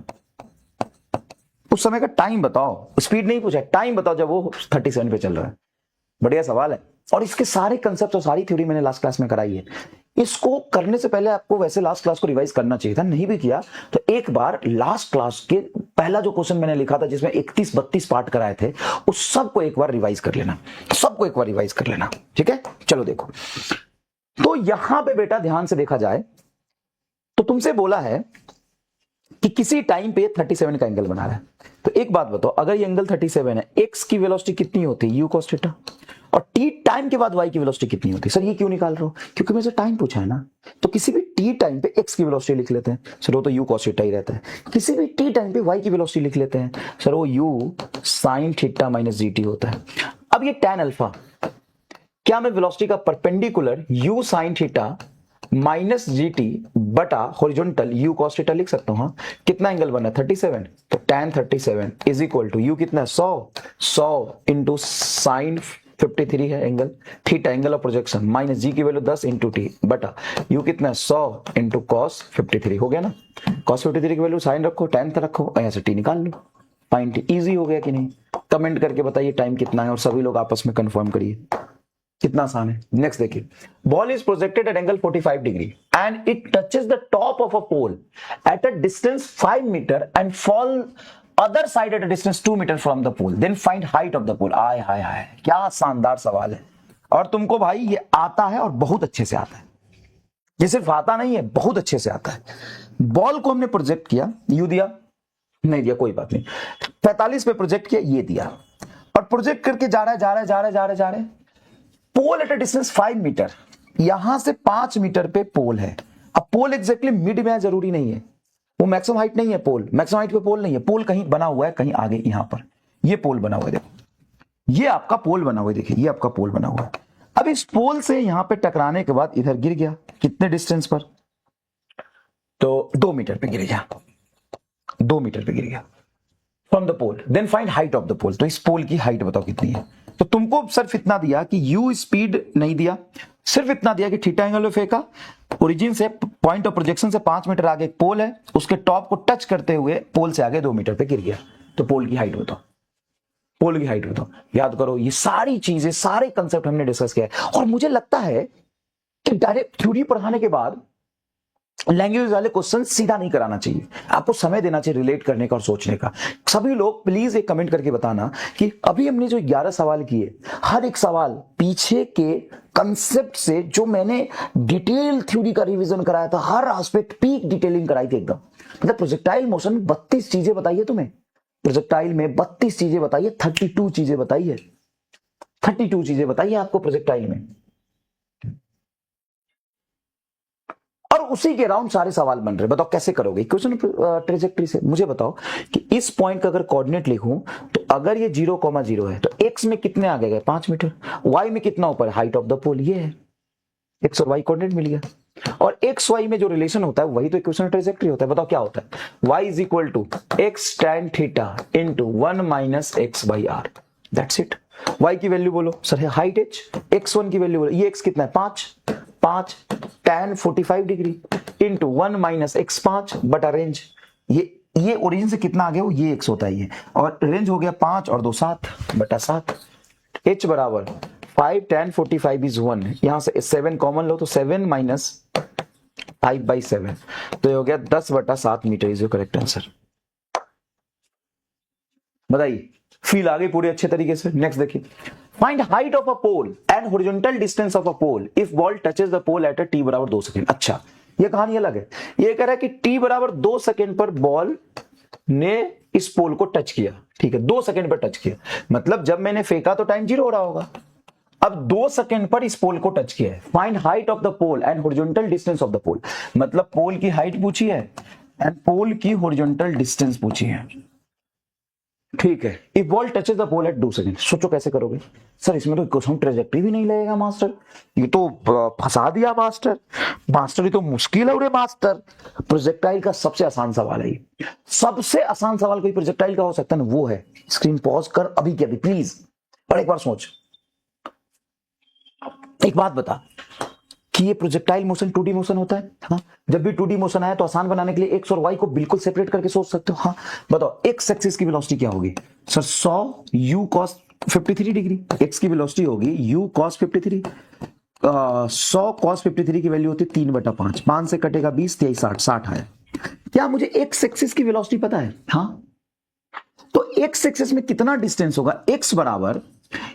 उस समय का टाइम बताओ, स्पीड नहीं पूछा, टाइम बताओ जब वो 37 पे चल रहा है। बढ़िया सवाल है, और इसके सारे कंसेप्ट और सारी थ्योरी मैंने लास्ट क्लास में कराई है। इसको करने से पहले आपको वैसे लास्ट क्लास को रिवाइज करना चाहिए था, नहीं भी किया तो एक बार लास्ट क्लास के पहला जो क्वेश्चन मैंने लिखा था जिसमें 31-32 पार्ट कराए थे, उस सबको एक बार रिवाइज कर लेना, सबको एक बार रिवाइज कर लेना, ठीक है? चलो देखो, तो यहां पे बेटा ध्यान से देखा जाए तो तुमसे बोला है कि किसी टाइम पे 37 का एंगल बना रहा है। तो एक बात बताओ, अगर ये एंगल 37 है, एक्स की वेलोसिटी कितनी होती है? u cos थीटा, और t टाइम के बाद y की वेलोसिटी कितनी होती है? सर ये क्यों निकाल रहे हो? क्योंकि मेरे से टाइम पूछा है ना, तो किसी भी t टाइम पे x की वेलोसिटी लिख लेते हैं, सर वो तो u cos थीटा ही रहता है। किसी भी t टाइम पे y की वेलोसिटी लिख लेते हैं, सर वो u sin theta minus gt होता है। अब ये tan अल्फा, क्या मैं वेलोसिटी का perpendicular u sin theta minus GT बटा हॉरिजॉन्टल u cos थीटा लिख सकता हूं? हाँ। कितना एंगल बना? 37, तो tan 37 is equal to u कितना है? 100 इंटू साइन 53 है angle, theta angle of projection, minus g की वैल्यू 10 इंटू टी बटा u कितना है? 100 इंटू कॉस 53, हो गया ना? कॉस 53 की वैल्यू साइन रखो, tan रखो, यहाँ से टी निकाल लो, फाइन टी। इजी हो गया कि नहीं? कमेंट करके बताइए टाइम कितना है, और सभी लोग आपस में कंफर्म करिए, कितना आसान है। नेक्स्ट देखिए, ball is projected at angle 45 degree and it touches the top of a pole at a distance 5 metre and fall other side at a distance 2 metre from the pole, then find height of the pole. आय हाय हाय, क्या शानदार सवाल है, और तुमको भाई ये आता है और बहुत अच्छे से आता है, ये सिर्फ आता नहीं है, बहुत अच्छे से आता है। बॉल को हमने प्रोजेक्ट किया, यू दिया नहीं दिया कोई बात नहीं, 45 पे प्रोजेक्ट किया, ये दिया, और प्रोजेक्ट करके जा रहा है, pole at a distance 5 metre, यहां से 5 मीटर पे पोल है। अब पोल एग्जैक्टली मिड में है जरूरी नहीं है, वो मैक्सिमम हाइट नहीं है, पोल मैक्सिमम हाइट पे पोल नहीं है, पोल कहीं बना हुआ है, कहीं आगे, यहां पर ये पोल बना हुआ है, देखो ये आपका पोल बना हुआ है, देखिए ये आपका पोल बना हुआ है। अब इस पोल से यहां पे टकराने के बाद इधर गिर गया, कितने डिस्टेंस पर? तो 2 मीटर पे गिर गया, 2 मीटर पे गिर गया from the pole, then find height of the pole. तो इस पोल की हाइट बताओ कितनी है? तो तुमको सिर्फ इतना दिया कि u स्पीड नहीं दिया, सिर्फ इतना दिया कि थीटा एंगल में फेंका, ओरिजिन से पॉइंट ऑफ प्रोजेक्शन से 5 मीटर आगे एक पोल है, उसके टॉप को टच करते हुए पोल से आगे 2 मीटर पे गिर गया। तो पोल की हाइट बताओ, पोल की हाइट बताओ। याद करो, ये सारी चीजें, सारे कंसेप्ट हमने डिस्कस किया है, और मुझे लगता है कि डायरेक्ट थ्योरी पढ़ाने के बाद लैंग्वेज वाले क्वेश्चन सीधा नहीं कराना चाहिए, आपको समय देना चाहिए रिलेट करने का और सोचने का। सभी लोग प्लीज एक कमेंट करके बताना कि अभी हमने जो 11 सवाल किए, हर एक सवाल पीछे के कंसेप्ट से जो मैंने डिटेल थ्योरी का रिवीजन कराया था, हर एस्पेक्ट पीक डिटेलिंग कराई थी एकदम। मतलब प्रोजेक्टाइल मोशन में 32 चीजें बताइए तुम्हें, प्रोजेक्टाइल में 32 चीजें बताइए, 32 चीजें बताइए, 32 चीजें बताइए आपको प्रोजेक्टाइल में, और उसी के अराउंड सारे सवाल बन रहे। बताओ कैसे करोगे इक्वेशन ट्रेजेक्टरी से? मुझे बताओ कि इस पॉइंट का अगर कोऑर्डिनेट लिखूं, तो अगर ये 0,0 है तो x में कितने आगे गए? 5 मीटर, y में कितना ऊपर? हाइट ऑफ द पोल ये है, x और y कोऑर्डिनेट मिल गया, और x y में जो रिलेशन होता है वही तो इक्वेशन ट्रेजेक्टरी होता है। बताओ क्या होता है? y is equal to x tan theta into 1 minus x by r, that's it. y की वैल्यू बोलो, सर है हाइट h, x1 की वैल्यू बोलो, ये x कितना है? 5 tan 45 degree into 1 minus x 5 बटा रेंज, ये ओरिजिन से कितना आगे हो, ये x होता है ये, और रेंज हो गया 5 और 2 7 बटा 7, h बराबर 5 tan 45 इज 1, यहां से 7 कॉमन लो तो 7 माइनस 5 बाई 7, तो ये हो गया 10 बटा 7 metre is your correct answer. बताइए, फील आ गई पूरी अच्छे तरीके से? नेक्स्ट देखिए, find height of a pole and horizontal distance of a pole if ball touches the pole at a t बराबर 2 सेकंड। अच्छा, ये कहानी अलग है, ये कह रहा है कि t बराबर 2 सेकंड पर बॉल ने इस पोल को टच किया, ठीक है, 2 सेकंड पर टच किया, मतलब जब मैंने फेंका तो टाइम 0 हो रहा होगा, अब 2 सेकंड पर इस पोल को टच किया है। Find height of the pole and horizontal distance of the pole, मतलब पोल की हाइट पूछी है एंड पोल की हॉरिजॉन्टल डिस्टेंस पूछी है। ठीक है, if ball touches the pole at 2 second, सोचो कैसे करोगे सर, इसमें तो क्वेश्चन ट्रेजेक्टरी भी नहीं लगेगा मास्टर, ये तो फंसा दिया मास्टर, मास्टर ये तो मुश्किल है रे मास्टर। प्रोजेक्टाइल का सबसे आसान सवाल है ये, सबसे आसान सवाल कोई प्रोजेक्टाइल का हो सकता है ना, वो है। स्क्रीन पॉज कर अभी के अभी प्लीज, और एक बार सोच। एक बात बता कि ये प्रोजेक्टाइल मोशन 2D मोशन होता है। हाँ, जब भी 2D मोशन आया तो आसान बनाने के लिए एक्स और वाई को बिल्कुल सेपरेट करके सोच सकते हो। हाँ बताओ, एक्स एक्सिस की वेलोसिटी क्या होगी sir? 100 u cos 53 degree. X की वेलोसिटी होगी u cos 53। 100 cos 53 की वैल्यू होती है 3/5, 5 से कटेगा 20, 23 60, 60 आया। क्या मुझे एक्स एक्सिस की वेलोसिटी पता है? हाँ, तो एक्स एक्सिस में कितना डिस्टेंस होगा? एक्स बराबर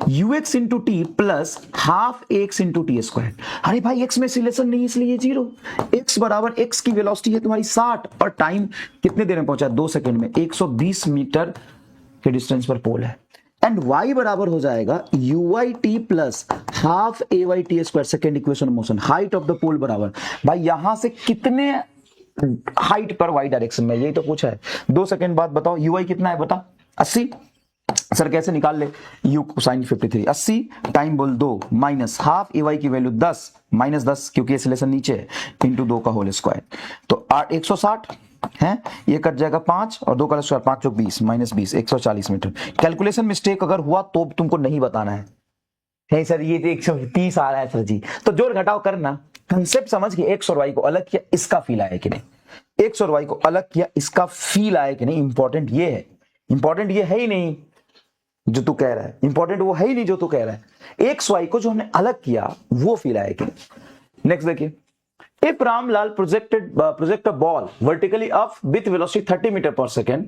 ux into T plus half x into T square. अरे भाई एक्स में सिलेशन नहीं इसलिए 0। एक्स बराबर एक्स की वेलोसिटी है तुम्हारी 60 और टाइम कितने देर में पहुंचा? 2 सेकंड में। 120 मीटर के डिस्टेंस पर पोल है। एंड y बराबर हो जाएगा ui t plus half a y t square, second equation motion. Height of the pole बराबर, भाई यहां से कितने हाइट पर y डायरेक्शन में, यही तो पूछा है। 2 सेकंड बाद बताओ ui कितना है, बता। 80। सर कैसे निकाल ले? u कोसाइन 53, 80 टाइम बोल 2 माइनस हाफ ए वाई की वैल्यू 10 माइनस 10 क्योंकि एक्सेलरेशन नीचे है, इंटू 2 का होल स्क्वायर, तो 160 है, ये कट जाएगा 5 और 2 का स्क्वायर 5 चौक 20 माइनस 20, 140 मीटर। कैलकुलेशन मिस्टेक अगर हुआ तो तुमको नहीं बताना है। नहीं सर ये तो 130 आ रहा है सर जी, तो जोड़ घटाव करना। कंसेप्ट समझ के एक्स और वाई को अलग किया, इसका फील आया कि नहीं, एक्स और वाई को अलग किया, इसका फील आया कि नहीं। इंपॉर्टेंट ये है, इंपॉर्टेंट ये है ही नहीं जो तू कह रहा है, इंपॉर्टेंट वो है ही नहीं जो तू कह रहा है। एक्स वाई को जो हमने अलग किया वो फील आया कि नहीं। नेक्स्ट देखिए, if Ramlal project a ball vertically up with velocity 30 metre per second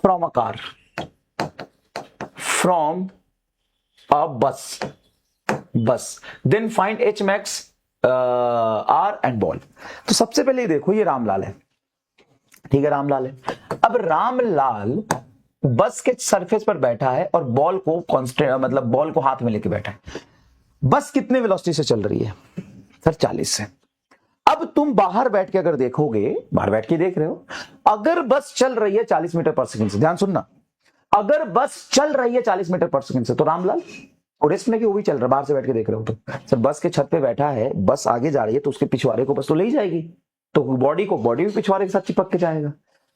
from a car, from a bus then find h max r and ball. तो सबसे पहले ये देखो, ये रामलाल है, ठीक है, रामलाल है। अब रामलाल बस के सरफेस पर बैठा है और बॉल को कांस्टेंट, मतलब बॉल को हाथ में लेके बैठा है। बस कितने वेलोसिटी से चल रही है सर? 40 से। अब तुम बाहर बैठ के अगर देखोगे, बाहर बैठ के देख रहे हो, अगर बस चल रही है 40 मीटर पर सेकंड से, ध्यान सुनना, अगर बस चल रही है 40 मीटर पर सेकंड से, तो रामलाल और रेस्ट में कि वो भी चल रहा है, बाहर से बैठ के देख रहे हो तो सर, बस के छत पे बैठा है, बस आगे जा रही है तो उसके पिछवाड़े को बस तो ले ही जाएगी, तो बॉडी भी पिछवाड़े के साथ चिपक के जाएगा।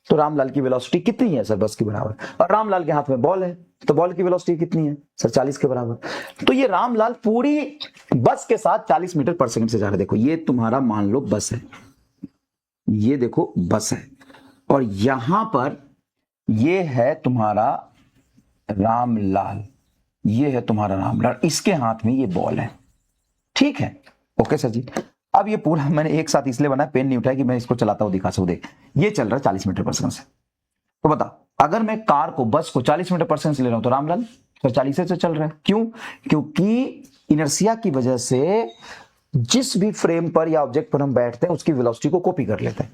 तो रामलाल की वेलोसिटी कितनी है सर? बस के बराबर। और रामलाल के हाथ में बॉल है, तो बॉल की वेलोसिटी कितनी है सर? 40 के बराबर। तो ये रामलाल पूरी बस के साथ 40 मीटर पर सेकंड से जा रहा है। देखो ये तुम्हारा मान लो बस है, ये देखो बस है, और यहां पर ये है तुम्हारा रामलाल, ये है तुम्हारा रामलाल, इसके हाथ में ये बॉल है, ठीक है। ओके सर जी। अब ये पूरा मैंने एक साथ इसलिए बनाया, पेन नहीं उठाया कि मैं इसको चलाता हुआ दिखा सकूं। देख ये चल रहा है 40 मीटर पर सेकंड से, तो बता अगर मैं कार को, बस को 40 मीटर पर सेकंड से ले रहा हूं तो रामलाल सर 40 से चल रहा है। क्यों? क्योंकि इनर्शिया की वजह से जिस भी फ्रेम पर या ऑब्जेक्ट पर हम बैठते हैं उसकी वेलोसिटी को कॉपी कर लेते हैं।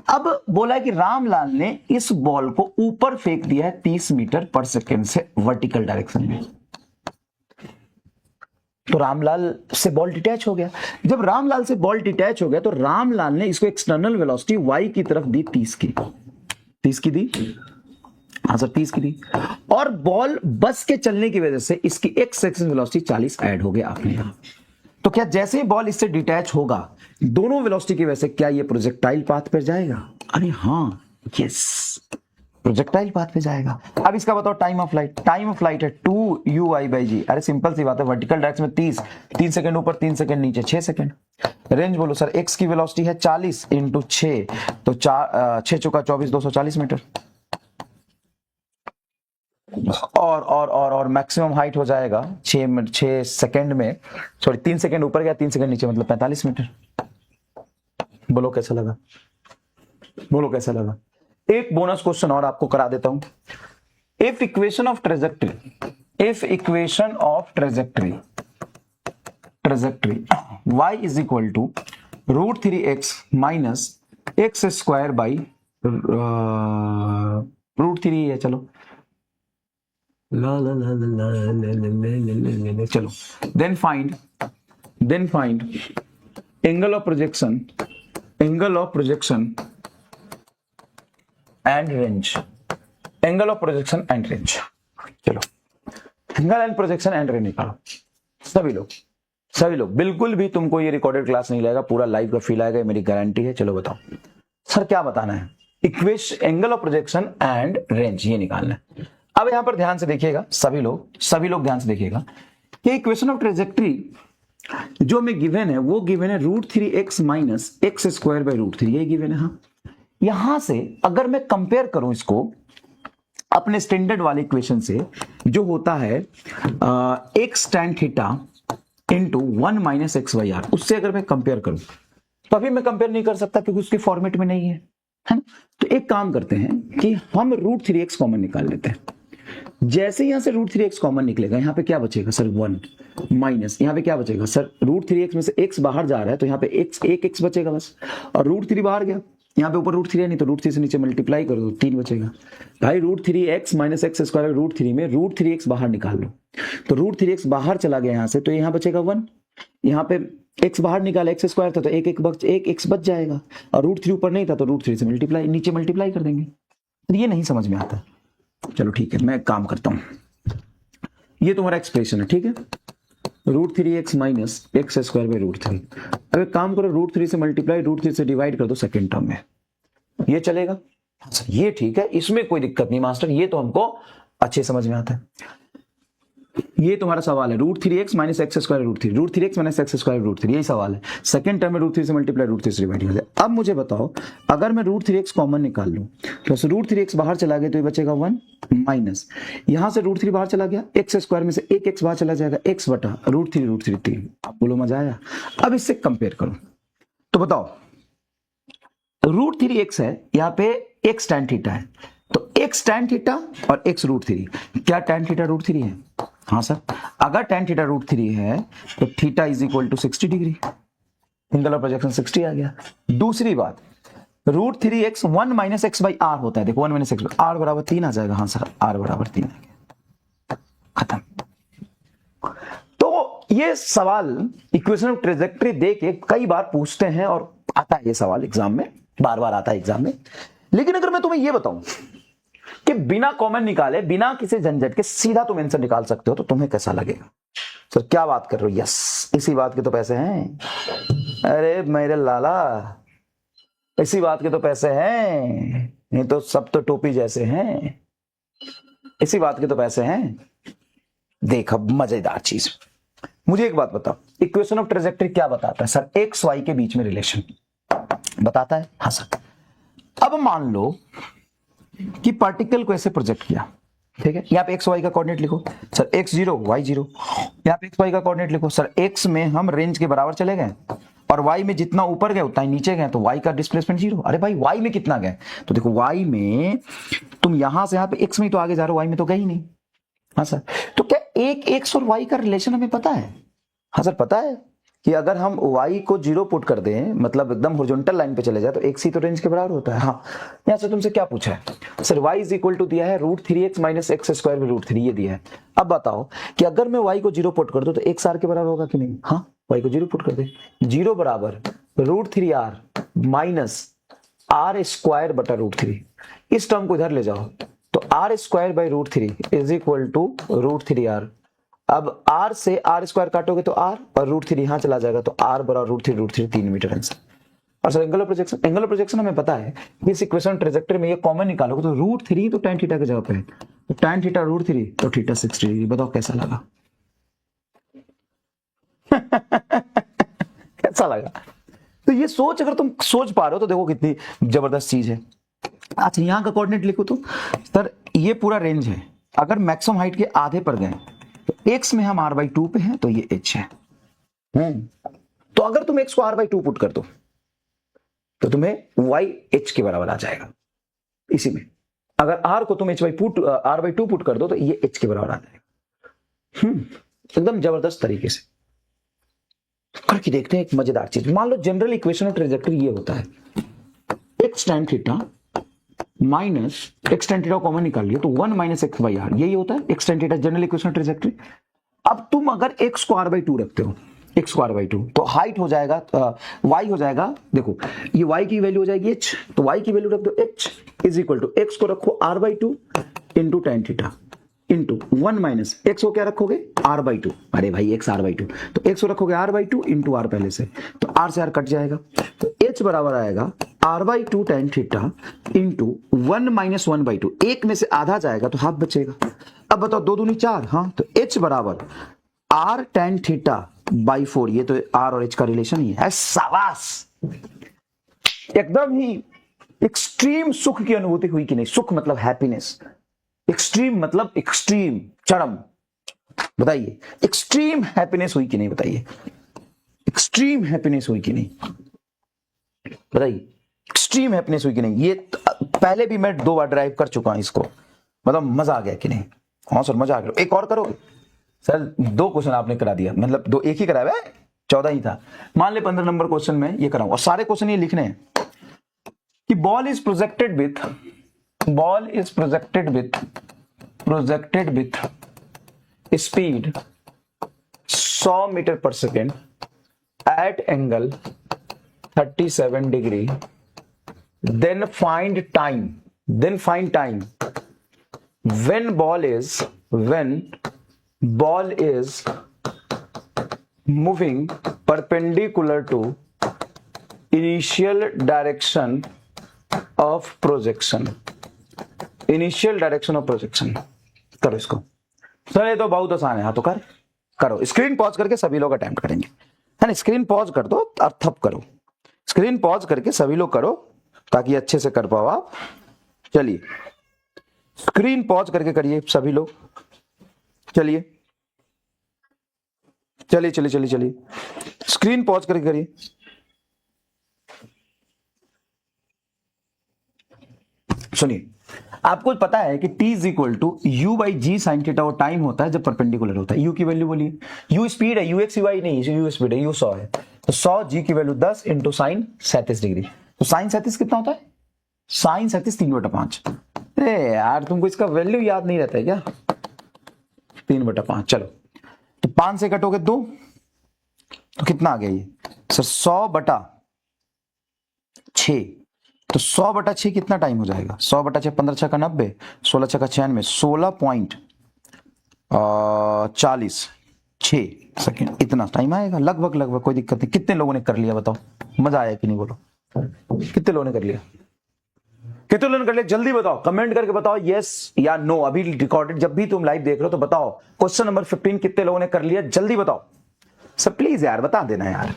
अब बोला है कि रामलाल ने इस बॉल को ऊपर फेंक दिया है 30 मीटर पर सेकंड से वर्टिकल डायरेक्शन में, तो रामलाल से बॉल डिटैच हो गया। जब रामलाल से बॉल डिटैच हो गया तो रामलाल ने इसको एक्सटर्नल वेलोसिटी y की तरफ दी 30 की, 30 की दी, हाँ सर 30 की दी, और बॉल बस के चलने की वजह से इसकी एक्स एक्सिस वेलोसिटी 40 ऐड हो गया अपने यहां। तो क्या जैसे ही बॉल इससे डिटैच होगा दोनों वेलोसिटी की वजह से, क्या ये प्रोजेक्टाइल पाथ पर जाएगा? अरे हाँ, यस, प्रोजेक्टाइल पाथ पे जाएगा। अब इसका बताओ time of flight. Time of flight है 2u/g। अरे सिंपल सी बात है, वर्टिकल डायरेक्शन में 30, 3 सेकंड ऊपर 3 सेकंड नीचे, 6 सेकंड। रेंज बोलो सर, x की वेलोसिटी है 40 इंटू 6, तो 6 चौका 24, 240 मीटर। और मैक्सिमम हाइट हो जाएगा 6 सेकंड में, सॉरी 3 सेकंड ऊपर गया 3 सेकंड नीचे, मतलब 45 मीटर। बोलो कैसा लगा, बोलो कैसा लगा। एक बोनस क्वेश्चन और आपको करा देता हूं। If equation of trajectory y is equal to √3x minus x square by √3 है, चलो ला ला ला ला ला ला ला ला। चलो then find angle of projection and range, angle of projection and range. चलो angle and projection and range निकालो सभी लोग। बिल्कुल भी तुमको ये रिकॉर्डेड क्लास नहीं लगेगा, पूरा लाइव का फील आएगा, मेरी गारंटी है। चलो बताओ सर क्या बताना है? Equation angle of projection and range ये निकालना है। अब यहां पर ध्यान से देखिएगा सभी लोग ध्यान से देखिएगा कि इक्वेशन ऑफ ट्रेजेक्ट्री जो हमें गिवन है वो गिवन है √3x minus x square by √3, ये गिवन है। हाँ, यहां से अगर मैं कंपेयर करूं इसको अपने स्टैंडर्ड वाले इक्वेशन से जो होता है x tan theta into 1 minus x by r, उससे अगर मैं कंपेयर करूं तो अभी मैं कंपेयर नहीं कर सकता क्योंकि उसके फॉर्मेट में नहीं है ना। तो एक काम करते हैं कि हम √3x कॉमन निकाल लेते हैं। जैसे यहां से √3x कॉमन निकलेगा, यहां पे क्या बचेगा सर 1 माइनस, यहां पे क्या बचेगा सर √3x में से x बाहर जा रहा है तो यहां पे एक x बचेगा बस, और √3 बाहर गया, यहां पे ऊपर √3 है नहीं तो √3 से नीचे मल्टीप्लाई कर दो 3 बचेगा। भाई √3x माइनस एक्स स्क्वायर √3 में √3x बाहर निकाल लो, तो √3x बाहर चला गया यहां से तो यहां बचेगा 1, यहां पे x बाहर निकाला एक्स स्क्वायर था तो एक x बच जाएगा, और √3 ऊपर नहीं था तो √3 से नीचे मल्टीप्लाई कर देंगे। ये नहीं समझ में आता। चलो ठीक है, मैं एक काम करता हूं, ये तुम्हारा एक्सप्रेशन है, ठीक है, √3x minus x square by √3। अब एक काम करो, √3 से मल्टीप्लाई √3 से डिवाइड कर दो सेकेंड टर्म में, ये चलेगा? हाँ सर ये ठीक है, इसमें कोई दिक्कत नहीं मास्टर, ये तो हमको अच्छे समझ में आता है। ये तुम्हारा सवाल है √3x minus x square √3 minus x square √3, यही सवाल है। सेकंड टर्म में √3 से मल्टीप्लाई √3 से डिवाइड कर दे। अब मुझे बताओ अगर मैं √3x कॉमन निकाल लूं तो √3x बाहर चला गया तो ये बचेगा 1 माइनस, यहां से √3 बाहर चला गया, एक्स स्क्वायर में से एक x बाहर चला जाएगा, x बटा √3 3। आप बोलो मजा आया? अब इससे कंपेयर करो तो बताओ √3x है, यहाँ पे x tan थीटा है, तो x tan थीटा और x √3, क्या tan थीटा √3 है? हाँ सर, अगर tan थीटा √3 है तो theta is equal to 60 degree, angle of projection 60 आ गया। दूसरी बात, √3x 1 minus x by are होता है, देखो 1 माइनस एक्स आर बराबर 3 आ जाएगा। हाँ सर आर बराबर 3 आ गया, खत्म। तो ये सवाल इक्वेशन ऑफ ट्रेजेक्ट्री दे के कई बार पूछते हैं और आता है ये सवाल एग्जाम में, बार बार आता है एग्जाम में। लेकिन अगर मैं तुम्हें ये बताऊं कि बिना कॉमन निकाले, बिना किसी झंझट के सीधा तुम आंसर निकाल सकते हो तो तुम्हें कैसा लगेगा? सर क्या बात कर रहे हो? यस, इसी बात के तो पैसे हैं। अरे मेरे लाला, इसी बात के तो पैसे हैं, नहीं तो सब तो टोपी जैसे हैं। इसी बात के तो पैसे हैं। देख अब मजेदार चीज, मुझे एक बात बताओ, इक्वेशन ऑफ ट्रेजेक्ट्री क्या बताता है? सर एक्स वाई के बीच में रिलेशन बताता है। हाँ सर, अब मान लो कि पार्टिकल को ऐसे प्रोजेक्ट किया, ठीक है, यहाँ पे एक्स वाई का कोऑर्डिनेट लिखो सर, x0 y0, यहाँ पे एक्स वाई का कोऑर्डिनेट लिखो सर, x में हम रेंज के बराबर चले गए और y में जितना ऊपर गए उतना ही नीचे गए, तो y का डिस्प्लेसमेंट 0। अरे भाई y में कितना गए? तो देखो y में तुम यहां से यहाँ पे x में तो आगे जा रहे हो, y में तो गए ही नहीं। हाँ सर, तो क्या एक x और y का रिलेशन हमें पता है? हाँ सर पता है कि अगर हम y को 0 पुट कर दें, मतलब एकदम हॉरिजॉन्टल लाइन पे चले जाए तो x ही तो रेंज के बराबर होता है। हाँ, यहां से तुमसे क्या पूछा है sir? y is equal to दिया है √3x माइनस एक्स स्क्वायर में √3, ये दिया है। अब बताओ कि अगर मैं y को 0 पुट कर दूं तो x r के बराबर होगा कि नहीं? हाँ, y को 0 पुट कर दे, 0 बराबर √3r माइनस आर स्क्वायर बटा √3। इस टर्म को इधर ले जाओ तो r square by √3 is equal to √3r। अब r से r स्क्वायर काटोगे तो r और √3 यहां चला जाएगा तो r बराबर √3 3 मीटर आंसर। और सर एंगल ऑफ प्रोजेक्शन हमें पता है कि इस इक्वेशन ट्रेजेक्टरी में ये कॉमन निकालोगे तो √3 तो tan थीटा की जगह पे है, तो tan थीटा √3 तो थीटा 60 डिग्री। बताओ कैसा लगा? कैसा लगा? तो ये सोच, अगर तुम सोच पा रहे हो तो देखो कितनी जबरदस्त चीज है। अच्छा यहां का कोऑर्डिनेट लिखो तो सर ये पूरा रेंज है, अगर मैक्सिमम हाइट के आधे पर गए तो x में हम r/2 पे हैं तो ये h है। तो अगर तुम x को r/2 पुट कर दो तो तुम्हें y h के बराबर आ जाएगा। इसी में अगर r को तुम r/2 पुट कर दो तो ये h के बराबर आ जाएगा। एकदम जबरदस्त तरीके से करके देखते हैं एक मजेदार चीज। मान लो जनरल इक्वेशन ऑफ ट्रेजेक्टरी ये होता है, x tan theta minus x tan theta common निकाल लिया तो 1 माइनस एक्स बाई आर, यही होता है x tan theta general equation trajectory. अब तुम अगर एक्स को आर बाई टू रखते हो, एक्स को आर बाई टू, तो हाइट हो जाएगा वाई हो जाएगा, देखो ये वाई की वैल्यू हो जाएगी एच, तो वाई की वैल्यू रख दो h is equal to x को रखो r by two into tan theta into 1 minus x को क्या रखोगे आर बाई टू, अरे भाई एक्स आर बाई टू, तो एक्स को रखोगे r by two into r पहले से, तो आर से आर कट जाएगा, तो एच बराबर आएगा r by two tan theta into 1 minus 1 by two, एक में से आधा जाएगा तो हाफ बचेगा। अब बताओ दो दूनी चार, हाँ तो एच बराबर आर टेन थीटा बाई 4, ये तो आर और एच का रिलेशन ही है। शाबाश, एकदम ही एक्सट्रीम सुख की अनुभूति हुई कि नहीं? सुख मतलब हैप्पीनेस, एक्सट्रीम मतलब एक्सट्रीम चरम, बताइए एक्सट्रीम हैप्पीनेस हुई कि नहीं? बताइए एक्सट्रीम हैप्पीनेस हुई कि नहीं? बताइए एक्सट्रीम हैप्पीनेस हुई कि नहीं? ये पहले भी मैं 2 बार ड्राइव कर चुका हूं इसको, मतलब मजा आ गया कि नहीं? हाँ सर मजा आ गया। एक और करोगे सर? 2 क्वेश्चन आपने करा दिया, मतलब 2 एक ही कराया है, 14 ही था। मान ले 15 नंबर क्वेश्चन में ये कराऊं, और सारे क्वेश्चन ये लिखने हैं कि ball is projected with speed 100 metre per second at angle 37 degree, then find time when ball is moving perpendicular to initial direction of projection। करो इसको सर, ये तो बहुत आसान है। हाँ तो करो, स्क्रीन पॉज करके सभी लोग अटेम्प्ट करेंगे, है ना? स्क्रीन पॉज कर दो और थप करो, स्क्रीन पॉज करके सभी लोग करो ताकि अच्छे से कर पाओ आप। चलिए स्क्रीन पॉज करके करिए सभी लोग, चलिए स्क्रीन पॉज करके करिए। सुनिए, आपको पता है कि t is equal to u by g sine theta वो टाइम होता है जब परपेंडिकुलर होता है। u की वैल्यू बोलिए, u स्पीड है, u एक्स वाई नहीं, u स्पीड है, u 100 है, तो 100 g की वैल्यू 10 इंटू साइन 37 डिग्री, तो साइन 37 कितना होता है? साइन 37 3/5। अरे यार तुमको इसका वैल्यू याद नहीं रहता है क्या? 3/5। चलो तो 5 से कटोगे 2 तो कितना आ गया ये सर? 100/6, तो 100/6 कितना टाइम हो जाएगा? 100/6 15 छक्का 90, 16 छक्का 96, 16.46 सेकेंड, इतना टाइम आएगा लगभग। कोई दिक्कत नहीं। कितने लोगों ने कर लिया बताओ? मजा आया कि नहीं? बोलो कितने लोगों ने कर लिया? जल्दी बताओ, कमेंट करके बताओ यस या नो। अभी रिकॉर्डेड जब भी तुम लाइव देख रहे हो तो बताओ क्वेश्चन नंबर 15 कितने लोगों ने कर लिया? जल्दी बताओ सर, प्लीज यार बता देना यार,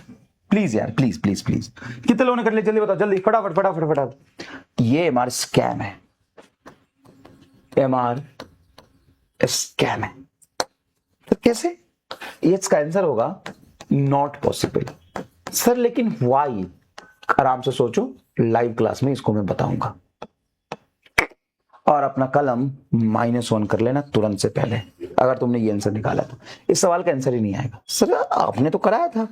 प्लीज यार, प्लीज कितने लोगों ने कर लिया? जल्दी बताओ, जल्दी फटाफट। ये एमआर स्कैम है, एमआर स्कैम है। तो कैसे? ये इसका आंसर होगा नॉट पॉसिबल सर, लेकिन व्हाई? आराम से सोचो, लाइव क्लास में इसको मैं बताऊंगा। और अपना कलम -1 कर लेना तुरंत से पहले, अगर तुमने ये आंसर निकाला तो। इस सवाल का आंसर ही नहीं आएगा सर, आपने तो कराया था।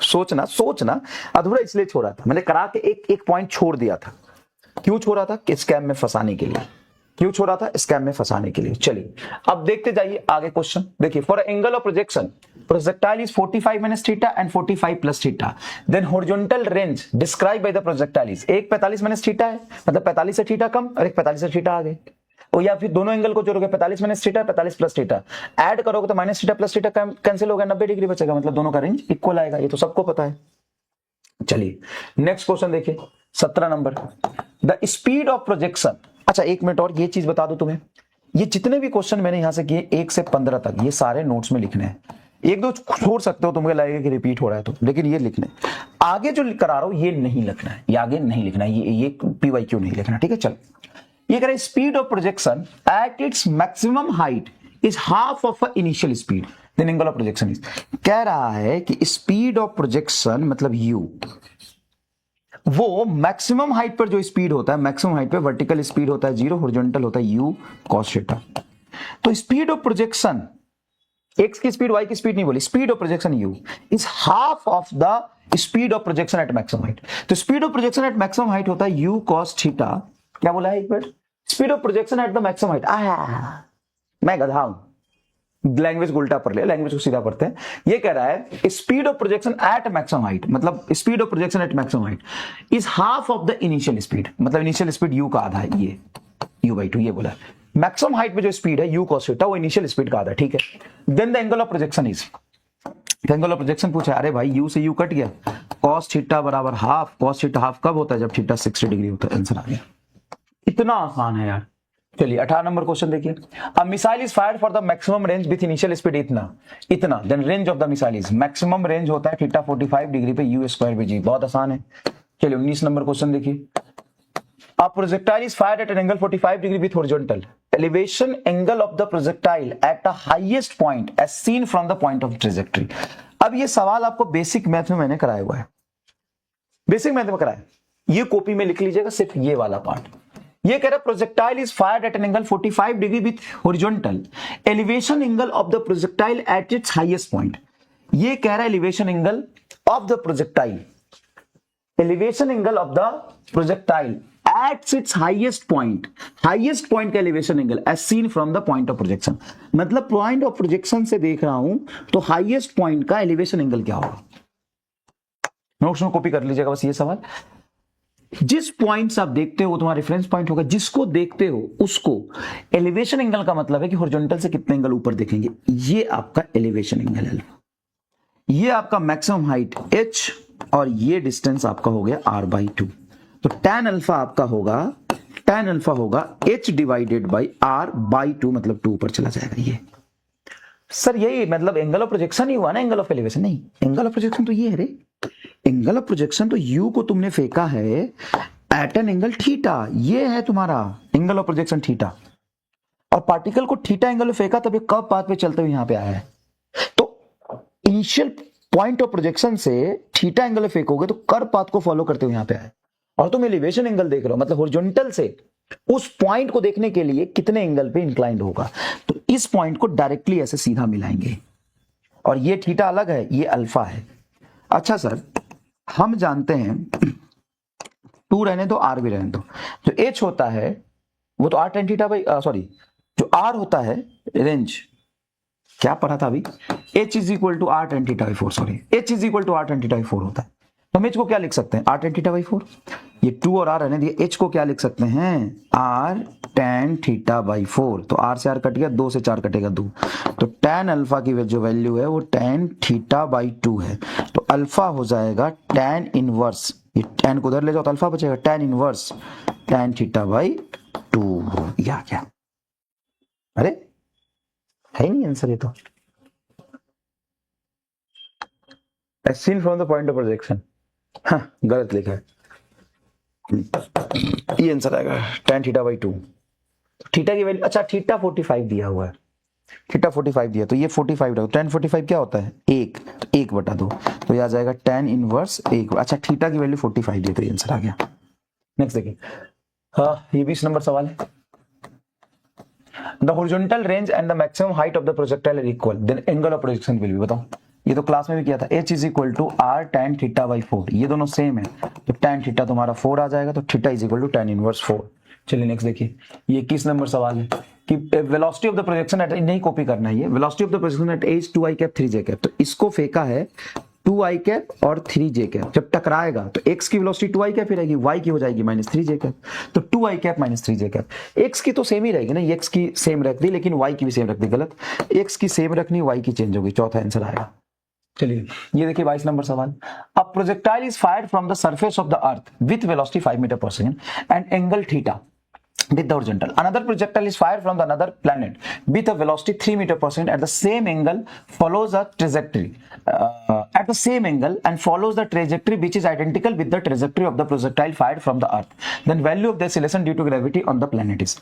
सोचना अधूरा इसलिए छोड़ा था मैंने, करा के एक पॉइंट छोड़ दिया था। क्यों छोड़ा था? कि स्कैम में फंसाने के लिए। क्यों छोड़ा था? स्कैम में फंसाने के लिए। चलिए अब देखते जाइए आगे क्वेश्चन। देखिए, for angle of projection projectile is 45 minus theta and 45 plus theta, then horizontal range described by the projectile is, एक 45 minus theta है, मतलब 45 से थीटा कम और एक 45 से थीटा आगे, और या फिर दोनों एंगल को जोड़ोगे 45 minus theta 45 plus theta, add करोगे तो minus theta plus theta cancel होगा, 90 डिग्री बचेगा, मतलब दोनों का रेंज इक्वल आएगा। ये तो सबको पता है। चलिए नेक्स्ट क्वेश्चन देखिए, 17 number, the speed of projection. अच्छा एक मिनट और ये चीज बता दो तुम्हें, ये जितने भी क्वेश्चन मैंने यहां से किए 1 से 15 तक, ये सारे नोट्स में लिखने हैं। 1-2 छोड़ सकते हो, तुमको लगेगा कि रिपीट हो रहा है तो, लेकिन ये लिखने। आगे जो करा रहा हूं ये नहीं लिखना है, ये आगे नहीं लिखना है, ये PYQ नहीं लिखना, ठीक है। चलो ये कह रहा है speed of projection at its maximum height is half of initial speed, then angle of projection is. कह रहा है कि स्पीड ऑफ प्रोजेक्शन मतलब u, वो मैक्सिमम हाइट पर जो स्पीड होता है, मैक्सिमम हाइट पे वर्टिकल स्पीड होता है 0, हॉरिजॉन्टल होता है u cos थीटा। तो स्पीड ऑफ प्रोजेक्शन, x की स्पीड y की स्पीड नहीं बोली, speed of projection u is half of the speed of projection at maximum height. तो speed of projection at maximum height होता है u cos थीटा। क्या बोला है एक minute? Speed of projection at the maximum height. मैं गधा हूं, लैंग्वेज को उल्टा पढ़ लिया, लैंग्वेज को सीधा पढ़ते हैं। ये कह रहा है speed of projection at maximum height, मतलब speed of projection at maximum height is half of the initial speed, मतलब इनिशियल स्पीड u का आधा है, ये u/2 ये बोला। मैक्सिमम हाइट में जो स्पीड है u cos थीटा वो इनिशियल स्पीड का आधा है, ठीक है। Then the angle of projection is, angle of projection पूछा, अरे भाई u से u कट गया, cos थीटा बराबर हाफ। cos थीटा हाफ कब होता है? जब थीटा 60 डिग्री होता है। आंसर आ गया। इतना आसान है यार। चलिए 18 नंबर क्वेश्चन देखिए। A missile is fired for the maximum range with initial speed इतना then range of the missile is, maximum range होता है थीटा 45 डिग्री पे u स्क्वायर पे g। बहुत आसान है। चलिए 19 नंबर क्वेश्चन देखिए। A projectile is fired at an angle 45 degree with horizontal, elevation angle of the projectile at the highest point as seen from the point of trajectory. अब ये सवाल आपको बेसिक मैथ में मैंने कराया हुआ है, बेसिक मैथ में कराया, ये कॉपी में लिख लीजिएगा, सिर्फ ये वाला पार्ट। ये कह रहा है projectile is fired at an angle 45 degree with horizontal, elevation angle of the projectile at its highest point. ये कह रहा है elevation angle of the projectile, elevation angle of the projectile at its highest point, highest point का elevation angle as seen from the point of projection. मतलब पॉइंट ऑफ प्रोजेक्शन से देख रहा हूं तो हाईएस्ट पॉइंट का एलिवेशन एंगल क्या होगा? नोट्स में कॉपी कर लीजिएगा बस ये सवाल। जिस पॉइंट से आप देखते हो वो तुम्हारा रेफरेंस पॉइंट होगा, जिसको देखते हो उसको एलिवेशन एंगल का मतलब है कि हॉरिजॉन्टल से कितने एंगल ऊपर देखेंगे, ये आपका एलिवेशन एंगल है। ये आपका मैक्सिमम हाइट h और ये डिस्टेंस आपका हो गया r/2। तो tan अल्फा आपका होगा, tan अल्फा होगा h डिवाइडेड बाई r/2, मतलब 2 ऊपर चला जाएगा। ये सर यही मतलब एंगल ऑफ प्रोजेक्शन ही हुआ ना, एंगल ऑफ एलिवेशन नहीं। एंगल ऑफ प्रोजेक्शन तो ये है रे, एंगल ऑफ प्रोजेक्शन तो u को तुमने फेंका है एट एन एंगल थीटा, ये है तुम्हारा एंगल ऑफ प्रोजेक्शन थीटा। और पार्टिकल को थीटा एंगल में फेंका तब ये कर्व पाथ पे चलते हुए यहां पे आया है। तो इनिशियल पॉइंट ऑफ प्रोजेक्शन से थीटा एंगल में फेंकोगे तो कर्व पाथ को फॉलो करते हुए यहां पे आए, और तुम एलिवेशन एंगल देख रहे हो, मतलब हॉरिजॉन्टल से उस पॉइंट को देखने के लिए कितने एंगल पे इंक्लाइंड होगा। तो इस पॉइंट को डायरेक्टली ऐसे सीधा मिलाएंगे, और ये थीटा अलग है, ये अल्फा है। अच्छा सर हम जानते हैं 2 रहने दो, r भी रहने दो, जो h होता है वो तो r tan theta by sorry जो r होता है रेंज, क्या पढ़ा था अभी, h is equal to r tan theta by 4, sorry h is equal to r tan theta by 4 होता है। तो हम h को क्या लिख सकते हैं? r tan theta by 4। ये 2 और r रहने दिए, h को क्या लिख सकते हैं? r tan theta by 4। तो r से r कट गया, 2 से 4 कटेगा 2, तो tan अल्फा की जो वैल्यू है वो tan थीटा बाई 2 है। तो अल्फा हो जाएगा tan इनवर्स, ये tan को उधर ले जाओ तो अल्फा बचेगा, tan inverse tan theta by 2। या क्या? अरे है नहीं आंसर ये तो, as seen from the point of projection। हाँ गलत लिखा है, ये आंसर आएगा tan थीटा बाई 2। थीटा की वैल्यू, अच्छा थीटा 45 दिया हुआ है, थीटा 45 दिया, तो ये 45 रखो, tan 45 क्या होता है? 1, तो 1/2, तो ये आ जाएगा tan इनवर्स 1। अच्छा थीटा की वैल्यू 45 दी, तो ये आंसर आ गया। नेक्स्ट देखिए, हाँ ये 20 नंबर सवाल है। The horizontal range and the maximum height of the projectile are equal, then angle of projection will be, बताओ। ये तो क्लास में भी किया था, h is equal to r tan theta by 4, ये दोनों सेम है, तो tan थीटा तुम्हारा 4 आ जाएगा, तो theta is equal to tan inverse 4। चलिए नेक्स्ट देखिए, ये 21 नंबर सवाल है कि velocity of the projection at, नहीं कॉपी करना है ये, velocity of the projection at as 2i cap 3j cap. तो इसको फेंका है 2i कैप और 3j कैप, जब टकराएगा तो x की वेलोसिटी 2i कैप ही रहेगी, y की हो जाएगी -3j कैप। तो 2i cap -3j cap, x की तो सेम ही रहेगी ना, x की सेम रख दी लेकिन y की भी सेम रख दी, गलत, x की सेम रखनी, y की चेंज होगी, चौथा आंसर आएगा। चलिए ये देखिए 22 नंबर सवाल। A projectile is fired from the surface of the earth with velocity 5 metre per second and angle theta with the horizontal. Another projectile is fired from the another planet with a velocity 3 meter per second at the same angle, follows a trajectory at the same angle and follows the trajectory which is identical with the trajectory of the projectile fired from the earth. Then value of the acceleration due to gravity on the planet is,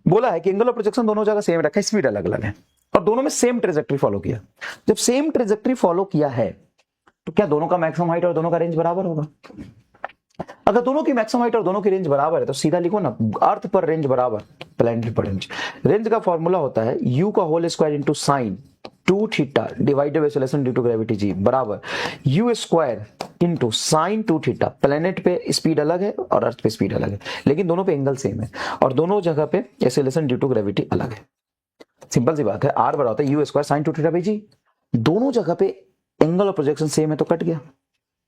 बोला है कि एंगल ऑफ प्रोजेक्शन दोनों जगह सेम रखा है, स्पीड अलग अलग है और दोनों में सेम ट्रेजेक्टरी फॉलो किया। जब सेम ट्रेजेक्टरी फॉलो किया है तो क्या दोनों का मैक्सिमम हाइट और दोनों का रेंज बराबर होगा? अगर दोनों की मैक्सिमम हाइट और दोनों की रेंज बराबर है तो सीधा लिखो ना, अर्थ पर रेंज बराबर प्लैनेट पर रेंज। रेंज का फॉर्मूला होता है u का whole square into sine 2 theta divided by acceleration due to gravity g बराबर u square into sine 2 theta. Planet पे स्पीड अलग है और अर्थ पे स्पीड अलग है, लेकिन दोनों पे एंगल सेम है और दोनों जगह पे एक्सेलरेशन ड्यू टू ग्रेविटी अलग है। सिंपल सी बात है, आर बराबर होता है u square sine 2 theta by g. दोनों जगह पे एंगल और प्रोजेक्शन सेम है तो कट गया।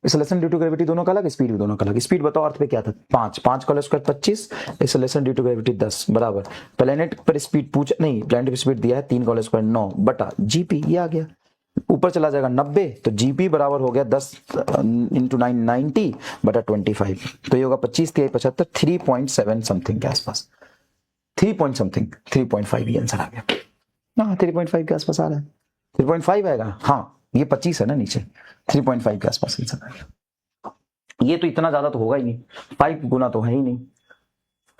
एक्सेलरेशन ड्यू टू ग्रेविटी दोनों का अलग, स्पीड भी दोनों का अलग। स्पीड बताओ अर्थ पे क्या था 5, 5 का square 25, acceleration due to gravity 10 बराबर प्लेनेट पर स्पीड प्लेनेट पर स्पीड दिया है 3 का स्क्वायर 9 बटा जीपी, ये आ गया। ऊपर चला जाएगा 90 तो जीपी बराबर हो गया 10 इंटू 9 90 बटा 25, तो ये होगा 25 3 75 3.7 समथिंग के आसपास, 3 पॉइंट समथिंग 3.5 ये आंसर आ गया। हाँ 3.5 के आसपास आ रहा है, 3.5 आएगा। हाँ ये 25 है ना नीचे, 3.5 के आसपास आंसर आ गया। ये तो इतना ज्यादा तो होगा ही नहीं, 5 गुना तो है ही नहीं,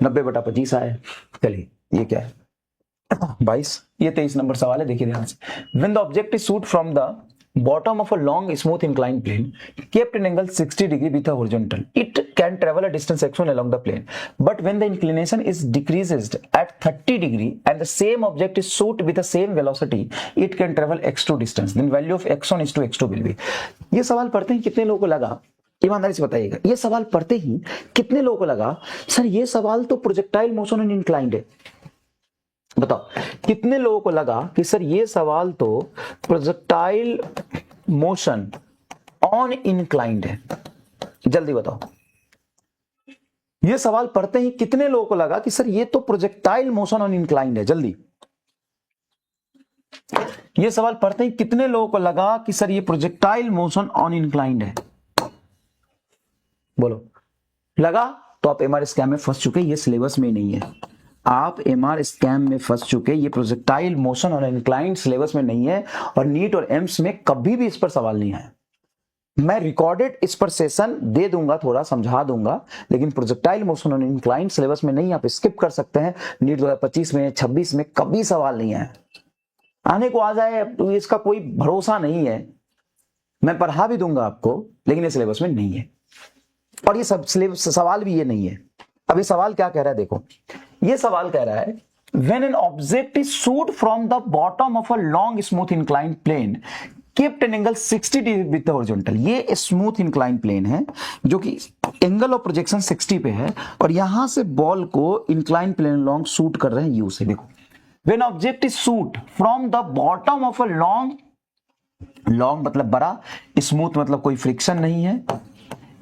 90 बटा 25 आया। चलिए ये क्या है 22, ये 23 नंबर सवाल है, देखिए ध्यान से। When the object is shoot from the bottom of a long smooth inclined plane kept in angle 60 degree with a horizontal, it can travel a distance x1 along the plane, but when the inclination is decreased at 30 degree and the same object is shoot with the same velocity, it can travel x2 distance, then value of x1 is to x2 will be। ये सवाल पढ़ते ही कितने लोगों को लगा, ईमानदारी से बताइएगा, ये सवाल पढ़ते ही कितने लोगों को लगा सर ये सवाल तो प्रोजेक्टाइल मोशन ऑन इंक्लाइंड है। बताओ कितने लोगों को लगा कि सर ये सवाल तो प्रोजेक्टाइल मोशन ऑन इंक्लाइंड है, जल्दी बताओ। ये सवाल पढ़ते ही कितने लोगों को लगा कि सर ये तो प्रोजेक्टाइल मोशन ऑन इंक्लाइंड है, जल्दी। ये सवाल पढ़ते ही कितने लोगों को लगा कि सर ये प्रोजेक्टाइल मोशन ऑन इंक्लाइंड है, बोलो। लगा तो आप एमआर स्कैम में फंस चुके, ये सिलेबस में नहीं है। आप एमआर स्कैम में फंस चुके, ये प्रोजेक्टाइल मोशन और इंक्लाइंड सिलेबस में नहीं है और नीट और एम्स में कभी भी इस पर सवाल नहीं आया। मैं रिकॉर्डेड इस पर सेशन दे दूंगा, थोड़ा समझा दूंगा, लेकिन प्रोजेक्टाइल मोशन और इंक्लाइंड सिलेबस में नहीं। आप स्किप कर सकते हैं, नीट 2025 में 26 में कभी सवाल नहीं आया। आने को आ जाए तो इसका कोई भरोसा नहीं है, मैं पढ़ा भी दूंगा आपको, लेकिन ये सिलेबस में नहीं है और ये सब सिलेबस सवाल भी ये नहीं है। अब ये सवाल क्या कह रहा है, देखो ये सवाल कह रहा है when an object is shoot from the bottom of a long smooth inclined plane kept an angle 60 degree with the horizontal। ये स्मूथ इंक्लाइन प्लेन है जो कि एंगल ऑफ प्रोजेक्शन 60 पे है और यहां से बॉल को इंक्लाइन प्लेन लॉन्ग शूट कर रहे हैं यू से। देखो when object is shoot from the bottom of a long मतलब बड़ा, स्मूथ मतलब कोई फ्रिक्शन नहीं है,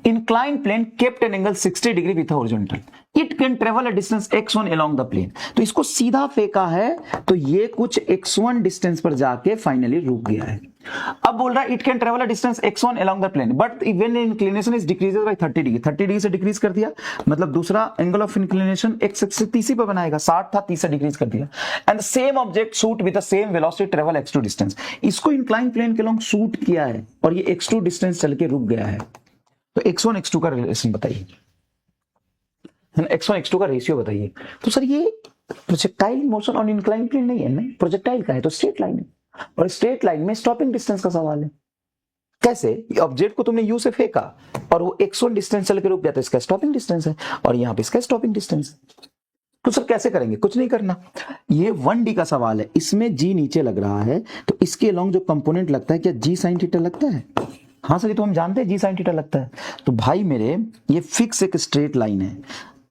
inclined plane kept an angle 60 degree with horizontal, it can travel a distance x1 along the plane। तो इसको सीधा फेंका है तो ये कुछ x1 डिस्टेंस पर जाके फाइनली रुक गया है। अब बोल रहा है it can travel a distance x1 along the plane but when inclination is decreases by 30 degree, 30 degree से डिक्रीज कर दिया, मतलब दूसरा angle of inclination x axis से 30 पे बनाएगा, 60 था 30 से डिक्रीज कर दिया। And the same object shoot with the same velocity travel x2 distance, इसको इंक्लाइन प्लेन के लॉन्ग शूट किया है और ये x2 डिस्टेंस चल के रुक गया है। तो x1 x2 का रिलेशन बताइए, x1 x2 का रेशियो बताइए। तो सर ये projectile motion on incline plane नहीं है, नहीं प्रोजेक्टाइल का है तो स्ट्रेट लाइन है और स्ट्रेट लाइन में स्टॉपिंग डिस्टेंस का सवाल है। कैसे, ऑब्जेक्ट को तुमने यू से फेंका और वो x1 डिस्टेंस चल के रुक गया तो इसका स्टॉपिंग डिस्टेंस है और यहाँ पे इसका स्टॉपिंग डिस्टेंस है। तो सर कैसे करेंगे, कुछ नहीं करना, ये 1D का सवाल है, इसमें g नीचे लग रहा है तो इसके अलॉन्ग जो कंपोनेंट लगता है क्या g sin थीटा लगता है? हाँ सर ये तो हम जानते हैं जी साइन थीटा लगता है। तो भाई मेरे ये फिक्स एक स्ट्रेट लाइन है,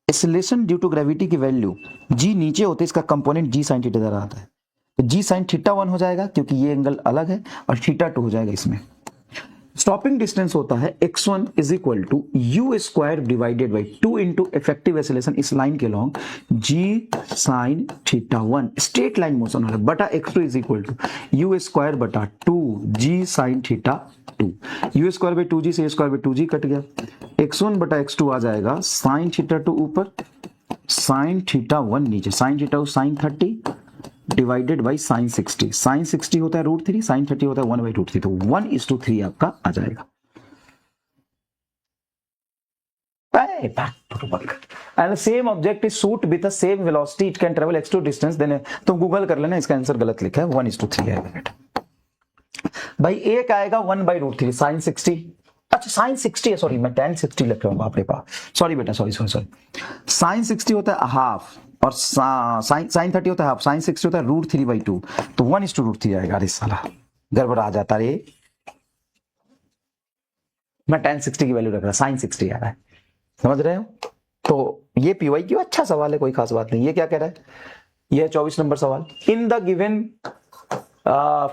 एक्सेलरेशन ड्यू टू ग्रेविटी की वैल्यू जी नीचे होते इसका कंपोनेंट जी साइन थीटा इधर आता है तो जी साइन थीटा 1 हो जाएगा क्योंकि ये एंगल अलग है और थीटा 2 हो जाएगा इसमें। स्टॉपिंग डिस्टेंस होता है x1 is equal to u square divided by 2 into effective acceleration इस लाइन के long g sine theta 1 straight line motion हो रहा है बटा x2 is equal to u square बटा 2 g sine theta 2। U square by 2g से स्क्वायर बाई 2g कट गया, x1 बटा x2 आ जाएगा साइन थीटा 2 ऊपर साइन थीटा 1 नीचे, sine theta sine 30 divided by sine 60, sine 60 होता है √3, साइन 30 होता है 1/√3, तो 1:3 आपका आ जाएगा। And the same object is shoot with the same velocity, it can travel x2 distance, then तो गूगल कर लेना, इसका आंसर गलत लिखा है, 1:3 आएगा बेटा। भाई एक आएगा 1/√3 साइन 60, अच्छा साइन 60 है, सॉरी मैं tan 60 लिख रहा हूँ, बाप रे बाप, सॉरी बेटा सॉरी साइन 60 होता है हाफ और साइन 30 होता है हाफ, साइन 60 होता है √3/2, तो 1:√3 आएगा। अरे साला गड़बड़ आ जाता रे, मैं tan 60 की वैल्यू रख रहा, sin 60 आ रहा है, समझ रहे हो? तो ये पीवाई क्यों अच्छा सवाल है, कोई खास बात नहीं। ये क्या कह रहा है, ये 24 नंबर सवाल। In the given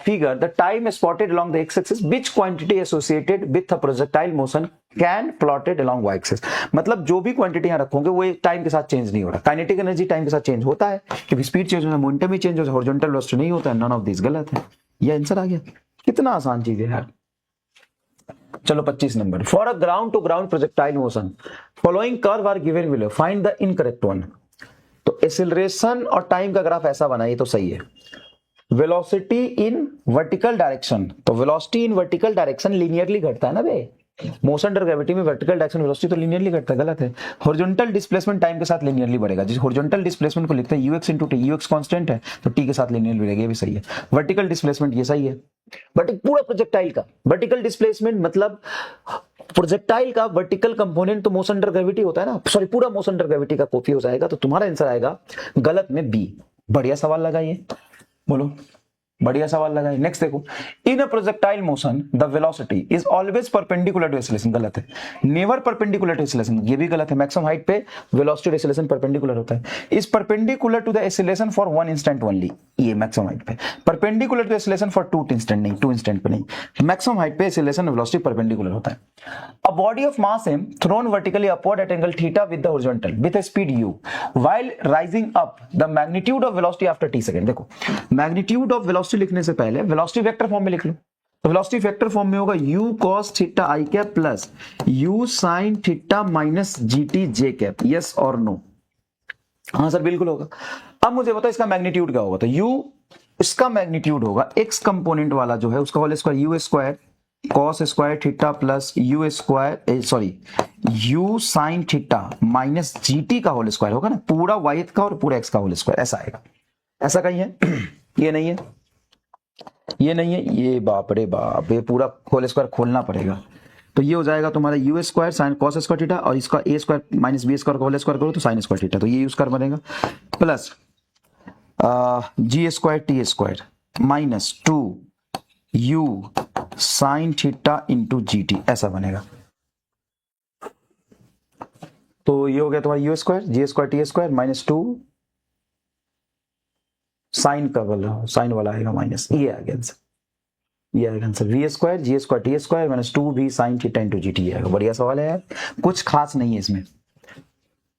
figure the time spotted along the x-axis which quantity associated with a projectile motion can plotted along y-axis। मतलब जो भी क्वांटिटी यहाँ रखोगे वो टाइम के साथ चेंज नहीं हो रहा। काइनेटिक एनर्जी टाइम के साथ चेंज होता है, क्योंकि स्पीड चेंज होता है, मोमेंटम भी चेंज होता है, हॉरिजॉन्टल वेलोसिटी नहीं होता है। नन ऑफ दिस गलत है, ये आंसर आ गया। कितना आसान चीज है यार। चलो 25 number, for a ground to ground projectile motion following curve are given below, find the incorrect one. तो एक्सीलरेशन और टाइम का ग्राफ ऐसा बनाइए तो सही है। वेलोसिटी इन वर्टिकल डायरेक्शन, तो velocity in vertical direction linearly घटता है ना बे, मोशन अंडर ग्रेविटी में वर्टिकल डायरेक्शन वेलोसिटी तो लीनियरली घटता है, गलत है। हॉरिजॉन्टल डिस्प्लेसमेंट टाइम के साथ लीनियरली बढ़ेगा, जिस हॉरिजॉन्टल डिस्प्लेसमेंट को लिखते हैं UX into T, UX constant है तो टी के साथ लीनियरली बढ़ेगा, ये भी सही है। वर्टिकल डिस्प्लेसमेंट ये सही है, बट पूरा प्रोजेक्टाइल का वर्टिकल डिस्प्लेसमेंट मतलब प्रोजेक्टाइल का वर्टिकल कंपोनेंट तो मोशन अंडर ग्रेविटी होता है ना, सॉरी पूरा मोशन अंडर ग्रेविटी का कॉपी हो जाएगा, तो तुम्हारा आंसर आएगा गलत में बी। बढ़िया सवाल लगाइए, बोलो बढ़िया सवाल लगाइए। नेक्स्ट देखो, in a projectile motion the velocity is always perpendicular to acceleration, गलत है। नेवर परपेंडिकुलर टू एक्सीलरेशन, ये भी गलत है। मैक्सिमम हाइट पे वेलोसिटी एक्सीलरेशन परपेंडिकुलर होता है। Is perpendicular to the acceleration for one instant only, ये मैक्सिमम हाइट पे। Perpendicular to acceleration for two instant, नहीं टू इंस्टेंट पे नहीं, मैक्सिमम हाइट पे एक्सीलरेशन वेलोसिटी परपेंडिकुलर होता है। A body of mass m thrown vertically upward at angle theta with the horizontal with a speed u while rising up the magnitude of velocity after t second। देखो magnitude of velocity लिखने से पहले velocity vector फॉर्म में लिख लो, तो velocity vector फॉर्म में होगा u cos theta i cap plus u sin theta minus gt j cap, yes और no? हाँ सर बिल्कुल होगा। अब मुझे बताओ इसका मैग्नीट्यूड क्या होगा, तो u इसका मैग्नीट्यूड होगा x कंपोनेंट वाला जो है उसका whole square u square cos square theta plus u square sorry u sine theta minus gt का होल स्क्वायर होगा ना, पूरा y का और पूरा x का होल स्क्वायर, ऐसा आएगा। ऐसा कहीं है? ये नहीं है, ये नहीं है, ये बाप रे बाप, ये पूरा होल स्क्वायर खोलना पड़ेगा। तो ये हो जाएगा तुम्हारा u square sign cos square theta और इसका a square minus b square का होल स्क्वायर करो तो साइन स्क्वायर थीटा, तो ये यूज कर बनेगा plus g square t square minus 2u sine theta into g t, ऐसा बनेगा। तो ये हो गया तुम्हारा u square g square t square minus 2 sine का वाला, साइन वाला आएगा माइनस, ये आ गया आंसर, ये आएगा answer. V square g square t square minus 2 भी sine theta into g t आएगा। बढ़िया सवाल है यार, कुछ खास नहीं है इसमें।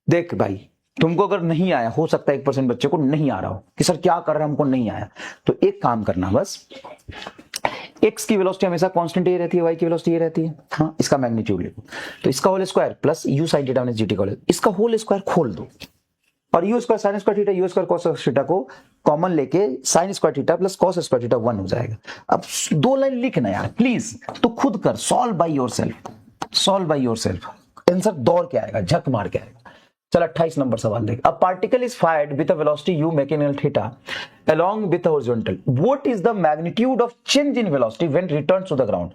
देख भाई तुमको अगर नहीं आया, हो सकता है 1% बच्चे को नहीं आ रहा हो कि सर क्या कर रहा है हमको नहीं आया, तो एक काम करना बस, x की वेलोसिटी हमेशा कांस्टेंट ये रहती है, y की वेलोसिटी ये रहती है, हाँ इसका मैग्नीट्यूड लिखो, तो इसका whole square plus u sin theta minus gt का होल, इसका होल स्क्वायर खोल दो और u square sin square theta u square cos theta को कॉमन लेके sin square theta plus cos square theta 1 हो जाएगा। अब दो लाइन लिखना यार प्लीज, तो खुद कर, solve by yourself, solve by yourself, answer दौड़ के आएगा, झक मार के आएगा। चल 28 नंबर सवाल देख। A particle is fired with a velocity u making angle theta along with the horizontal, what is the magnitude of change in velocity when returns to the ground?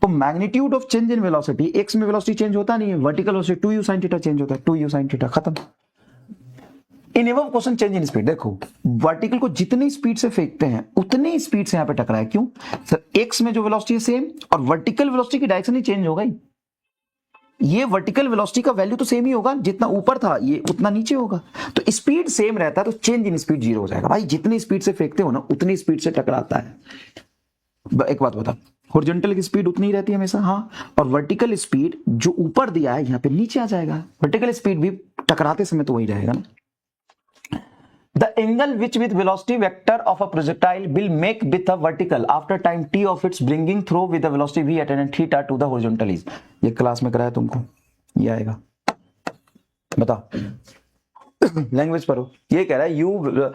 तो magnitude of change in velocity, x में वेलोसिटी चेंज होता नहीं है, vertical velocity 2u sin theta change होता है, 2u sin थीटा, खत्म। In above question change in speed, देखो वर्टिकल को जितनी स्पीड से फेंकते हैं उतनी स्पीड से यहां पे टकराए, क्यों सर? x में जो वेलोसिटी है सेम और वर्टिकल वेलोसिटी की डायरेक्शन ही चेंज हो गई, ये वर्टिकल वेलोसिटी का वैल्यू तो सेम ही होगा, जितना ऊपर था ये उतना नीचे होगा, तो स्पीड सेम रहता है तो चेंज इन स्पीड जीरो हो जाएगा। भाई जितनी स्पीड से फेंकते हो ना उतनी स्पीड से टकराता है। एक बात बता, हॉरिजॉन्टल की स्पीड उतनी ही रहती है हमेशा, हाँ, और वर्टिकल स्पीड जो ऊपर दिया है यहाँ पे नीचे आ जाएगा, वर्टिकल स्पीड भी टकराते समय तो वही रहेगा ना। The angle which with velocity vector of a projectile will make with a vertical after time t of its bringing through with the velocity v at an theta to the horizontal is, ये क्लास में कराया तुमको, ये आएगा, बताओ लैंग्वेज पढ़ो। ये कह रहा है u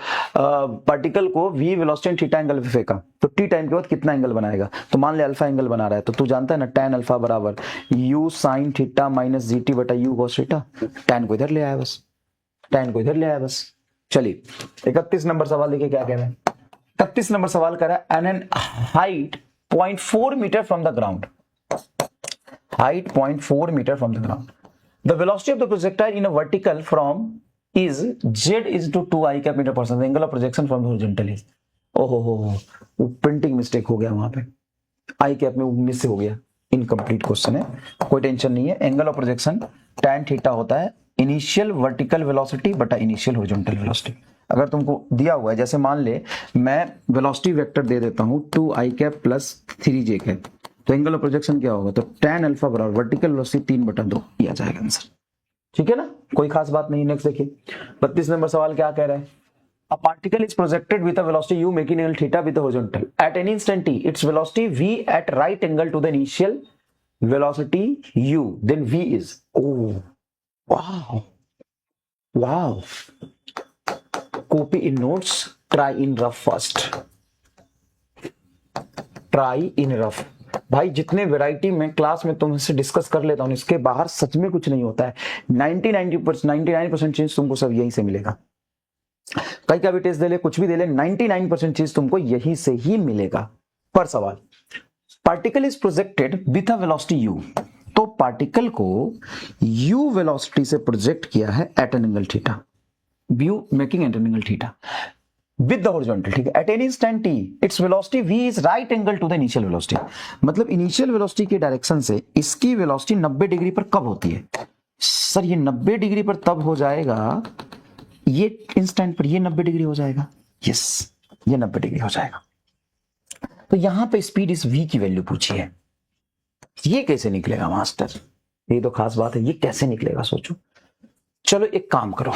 पार्टिकल को v वेलोसिटी थीटा एंगल पे फेंका तो t टाइम के बाद कितना एंगल बनाएगा, तो मान ले अल्फा एंगल बना रहा है, तो तू जानता है ना tan अल्फा बराबर u sin theta minus gt बटा u cos थीटा, tan को इधर ले आया बस, tan को इधर ले आया बस। चलिए 31 नंबर सवाल देखिए क्या कह रहे हैं। 31 नंबर सवाल कर रहा है an height 0.4 metre from the ground, height 0.4 metre from the ground, the velocity of the projectile in a vertical from is z is to 2 i cap metre per second, angle of projection from the horizontal is, ओहो हो प्रिंटिंग मिस्टेक हो गया वहां पे, आई कैप में मिस हो गया, इनकम्प्लीट क्वेश्चन है, कोई टेंशन नहीं है। Angle of projection tan theta होता है इनिशियल वर्टिकल वेलोसिटी बटा इनिशियल हॉरिजॉन्टल वेलोसिटी। अगर तुमको दिया हुआ है, जैसे मान ले मैं वेलोसिटी वेक्टर दे देता हूं 2i cap plus 3j cap, तो एंगल ऑफ प्रोजेक्शन क्या होगा, तो tan अल्फा बराबर वर्टिकल वेलोसिटी 3/2 ये आ जाएगा आंसर। ठीक है ना, कोई खास बात नहीं। नेक्स्ट देखिए 32 नंबर सवाल क्या कह रहा है, A particle is projected with a velocity u making angle theta with the horizontal. At any instant t, its velocity v at right angle to the initial velocity u. Then v is, oh, wow, wow. Copy in notes. Try in rough first. Try in rough. भाई जितने वैरायटी में क्लास में तुमसे डिस्कस कर लेता हूं, इसके बाहर सच में कुछ नहीं होता है। 99% चीज तुमको सब यहीं से मिलेगा। कहीं का भी टेस्ट दे ले, कुछ भी दे ले, 99% चीज तुमको यहीं से ही मिलेगा। पर सवाल, particle is projected with a velocity u, तो पार्टिकल को u वेलोसिटी से प्रोजेक्ट किया है at an angle theta, u making at an angle theta with the horizontal. ठीक है, at any instant t its velocity v is right angle to the initial velocity. मतलब इनिशियल वेलोसिटी के डायरेक्शन से इसकी वेलोसिटी 90 डिग्री पर कब होती है? सर ये 90 डिग्री पर तब हो जाएगा, ये इंस्टेंट पर ये 90 डिग्री हो जाएगा। यस, ये 90 डिग्री हो जाएगा। तो यहां पे स्पीड इस v की वैल्यू पूछी है, ये कैसे निकलेगा मास्टर? ये तो खास बात है, ये कैसे निकलेगा सोचो। चलो एक काम करो,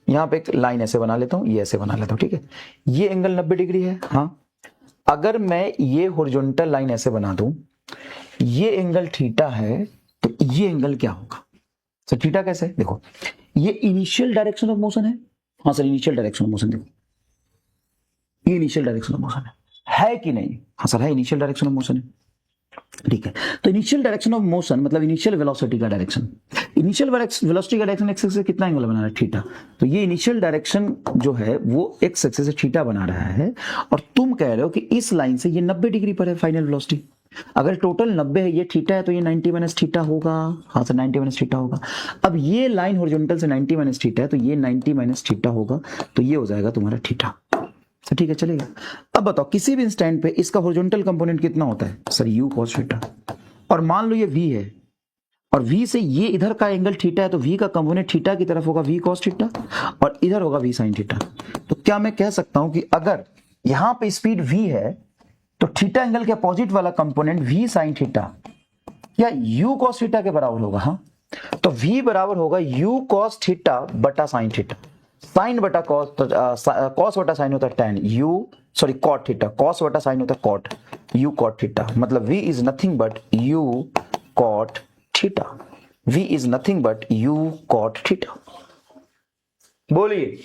यहां पे एक लाइन ऐसे बना लेता हूं, ये ऐसे बना लेता हूं। ठीक है, ये एंगल 90 डिग्री है। हाँ, अगर मैं ये हॉरिजॉन्टल लाइन ऐसे बना दूं, ये एंगल थीटा है, तो ये एंगल क्या होगा? सर थीटा कैसे? देखो ये इनिशियल डायरेक्शन ऑफ मोशन है। हाँ sir, initial direction of motion, देखो ये इनिशियल डायरेक्शन ऑफ मोशन है कि नहीं? हाँ सर है, इनिशियल डायरेक्शन ऑफ मोशन है। ठीक है, तो इनिशियल डायरेक्शन ऑफ मोशन मतलब इनिशियल वेलोसिटी का डायरेक्शन, इनिशियल वेलोसिटी का डायरेक्शन एक्स एक्सिस से कितना एंगल बना रहा है? थीटा। तो ये इनिशियल डायरेक्शन जो है वो एक्स एक्सिस से थीटा बना रहा है, और तुम कह रहे हो कि इस लाइन से ये 90 डिग्री पर है फाइनल वेलोसिटी। अगर टोटल 90 है, ये थीटा है, तो ये 90 माइनस थीटा होगा। हाँ सर 90 माइनस थीटा होगा। अब ये लाइन हॉरिजॉन्टल से 90 माइनस थीटा है, तो ये 90 माइनस थीटा होगा, तो ये हो जाएगा तुम्हारा थीटा। सर ठीक है, चलेगा। अब बताओ किसी भी इंस्टेंट पे इसका हॉरिजॉन्टल कंपोनेंट कितना होता है? Sir u cos theta. और मान लो ये v है, और v से ये इधर का एंगल थीटा है, तो v का कंपोनेंट थीटा की तरफ होगा v cos थीटा, और इधर होगा v sin थीटा। तो क्या मैं कह सकता हूं कि अगर यहां पे स्पीड v है, तो थीटा एंगल के अपोजिट वाला कंपोनेंट v sin थीटा या u cos थीटा के बराबर होगा? हाँ, तो v बराबर होगा u cos थीटा बटा sin थीटा। साइन बटा कॉस, कॉस बटा साइन होता है tan, cot थीटा, कॉस बटा साइन होता है cot, u cot थीटा। मतलब v is nothing but u cot theta, v is nothing but u cot theta. बोलिए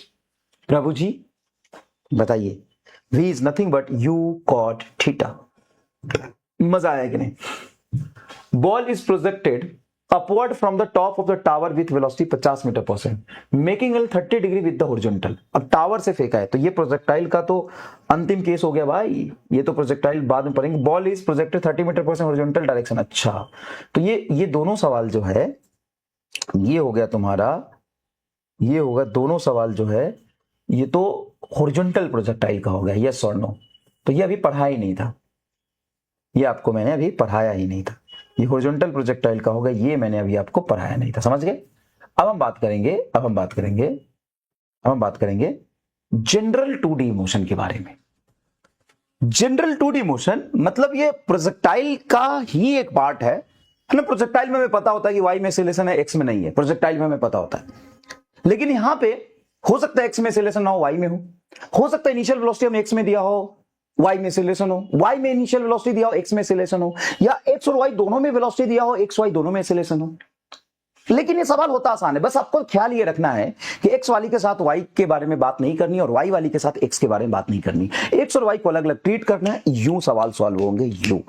प्रभु जी, बताइए, v is nothing but u cot theta. मजा आया कि नहीं? Ball is projected upward from the top of the tower with velocity 50 metre per second making angle 30 degree with the horizontal. अब टावर से फेंका है, तो ये प्रोजेक्टाइल का तो अंतिम केस हो गया भाई, ये तो प्रोजेक्टाइल बाद में पढ़ेंगे। Ball is projected 30 metre per second horizontal direction. अच्छा, तो ये दोनों सवाल जो है, ये हो गया तुम्हारा, ये होगा दोनों सवाल जो है, ये तो हॉरिजॉन्टल प्रोजेक्टाइल का हो गया, यस और नो। तो ये अभी पढ़ाया ही नहीं था, ये आपको मैंने अभी पढ़ाया ही नहीं था। ये हॉरिजॉन्टल प्रोजेक्टाइल का होगा, ये मैंने अभी आपको पढ़ाया नहीं था, समझ गए? अब हम बात करेंगे जनरल 2D मोशन के बारे में। जनरल 2D मोशन मतलब ये प्रोजेक्टाइल का ही एक पार्ट है ना। प्रोजेक्टाइल में हमें पता होता है कि वाई में एक्सेलरेशन है, एक्स में नहीं है, प्रोजेक्टाइल में हमें पता होता है। लेकिन यहां पे हो सकता है एक्स में एक्सेलरेशन ना हो, वाई में हो सकता है इनिशियल वेलोसिटी हमें एक्स में दिया हो, y में एक्सेलरेशन हो, y में इनिशियल वेलोसिटी दिया हो, x में एक्सेलरेशन हो, या x और y दोनों में वेलोसिटी दिया हो, x y दोनों में एक्सेलरेशन हो। लेकिन ये सवाल होता आसान है, बस आपको ख्याल ये रखना है कि x वाली के साथ y के बारे में बात नहीं करनी और y वाली के साथ x के बारे में बात नहीं करनी। x और y को अलग अलग ट्रीट करना है, यूं सवाल सॉल्व होंगे यूं।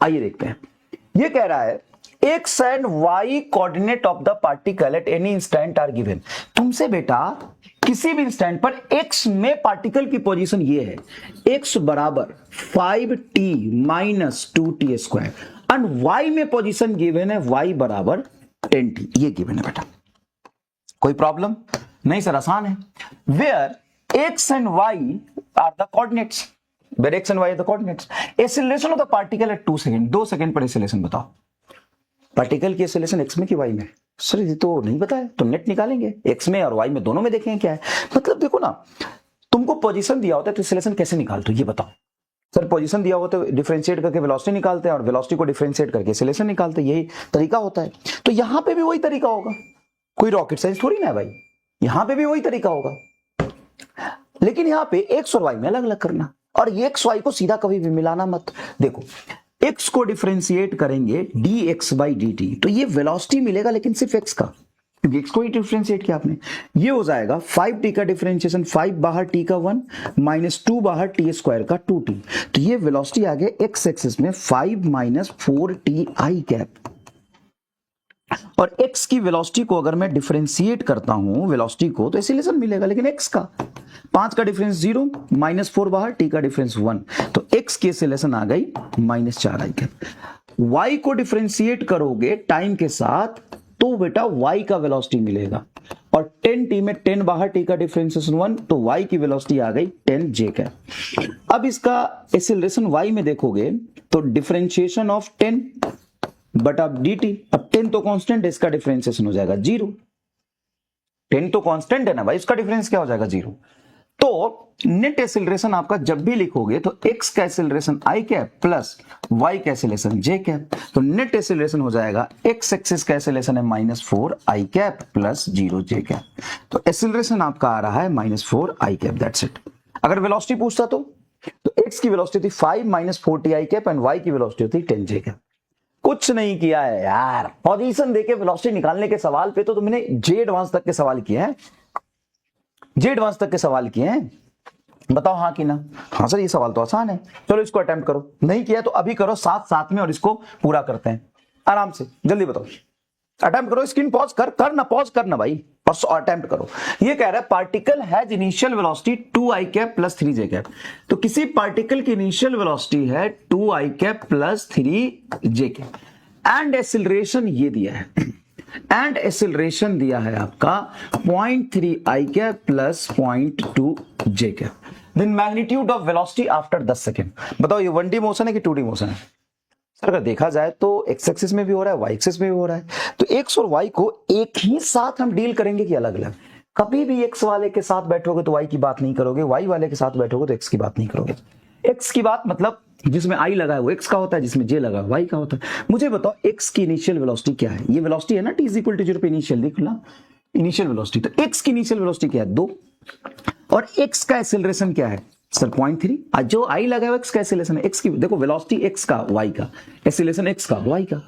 आइए देखते हैं, ये कह रहा है x and y coordinate of the particle at any instant are given. तुमसे बेटा किसी भी इंस्टेंट पर x में पार्टिकल की पोजीशन ये है, x बराबर 5t minus 2t square, and y में पोजीशन गिवन है y बराबर 10t, ये गिवन है बेटा। कोई प्रॉब्लम नहीं सर, आसान है। Where x and y are the coordinates, where x and y are the coordinates. Acceleration of the particle at 2 second, 2 second पर एक्सेलरेशन बताओ। पार्टिकल की एक्सेलरेशन x में कि y में? सर ये तो नहीं पता है, तो नेट निकालेंगे, x में और y में दोनों में देखेंगे क्या है। मतलब देखो ना, तुमको पोजीशन दिया होता है तो एक्सेलरेशन कैसे निकालते हो ये बताओ। सर पोजीशन दिया होता है डिफरेंशिएट करके वेलोसिटी निकालते हैं और वेलोसिटी को डिफरेंशिएट करके एक्सेलरेशन निकालते हैं, यही तरीका होता है। तो यहां पे भी वही तरीका होगा, कोई रॉकेट साइंस थोड़ी ना है भाई, यहां पे भी वही तरीका होगा, लेकिन यहां पे x और y में अलग अलग करना, और ये x y को सीधा कभी भी मिलाना मत। देखो x को डिफरेंशिएट करेंगे dx by dt, तो ये वेलोसिटी मिलेगा लेकिन सिर्फ x का, क्योंकि x को ही डिफरेंशिएट किया आपने। ये हो जाएगा 5t का डिफरेंशिएशन, 5 बाहर t का 1 माइनस 2 बाहर t स्क्वायर का 2t, तो ये वेलोसिटी आ गया x एक्सिस में 5 माइनस 4t i कैप। और x की वेलोसिटी को अगर मैं डिफरेंशिएट करता हूं वेलोसिटी को, तो एक्सेलरेशन मिलेगा लेकिन x का, 5 का डिफरेंस 0 माइनस 4 बाहर, t का डिफरेंस 1, तो x की एक्सेलरेशन आ गई माइनस 4 i कैप। y को डिफरेंशिएट करोगे टाइम के साथ तो बेटा y का वेलोसिटी मिलेगा, और 10t में 10 बाहर t का डिफरेंशिएशन 1, तो y की वेलोसिटी आ गई 10 j कैप। अब इसका एक्सेलरेशन y में देखोगे तो डिफरेंशिएशन ऑफ 10 बट अब dt, अब 10 तो कांस्टेंट है, इसका डिफरेंशिएशन हो जाएगा 0, 10 तो कांस्टेंट है ना भाई, इसका डिफरेंस क्या हो जाएगा 0। तो नेट एक्सेलरेशन आपका जब भी लिखोगे तो x का acceleration i cap plus y का एक्सेलरेशन j कैप, तो नेट एक्सेलरेशन हो जाएगा x एक्सिस का एक्सेलरेशन है -4 i cap plus 0 j cap, तो एक्सेलरेशन आपका आ रहा है -4 i कैप, दैट्स इट। अगर वेलोसिटी पूछता तो x की वेलोसिटी थी 5 minus 4t i cap and y की वेलोसिटी होती 10 j कैप। कुछ नहीं किया है यार, पोजीशन देके वेलोसिटी निकालने के सवाल पे तो तुमने जे एडवांस तक के सवाल किए हैं, जे एडवांस तक के सवाल किए हैं, बताओ हाँ कि ना। हाँ सर ये सवाल तो आसान है, चलो इसको अटेम्प्ट करो, नहीं किया तो अभी करो साथ साथ में और इसको पूरा करते हैं आराम से, जल्दी बताओ, अटेम्प्ट करो, स्क्रीन पॉज करना पॉज करना भाई और अटेम्प्ट करो। ये कह रहा है particle has initial velocity 2i cap plus 3j cap, तो किसी पार्टिकल की इनिशियल वेलोसिटी है 2i cap plus 3j cap, and acceleration ये दिया है, एंड एक्सेलरेशन दिया है आपका 0.3i cap plus 0.2j cap, then magnitude of velocity after 10 second. बताओ ये 1D मोशन है कि 2D मोशन है? सर अगर देखा जाए तो x एक्सिस में भी हो रहा है, y एक्सिस में भी हो रहा है, तो x और y को एक ही साथ हम डील करेंगे कि अलग अलग? कभी भी x वाले के साथ बैठोगे तो y की बात नहीं करोगे, y वाले के साथ बैठोगे तो x की बात नहीं करोगे। x की बात मतलब जिसमें i लगा है वो x का होता है, जिसमें j लगा है y का होता है। मुझे बताओ x की इनिशियल वेलोसिटी क्या है? ये वेलोसिटी है ना t इज इक्वल टू 0 पे इनिशियल, देख लो इनिशियल वेलोसिटी, तो x की इनिशियल वेलोसिटी क्या है 2, और x का एक्सेलरेशन क्या है सर 0.3, जो i लगा है x का एक्सेलरेशन है, x की देखो वेलोसिटी x का y का, एक्सेलरेशन x का y का,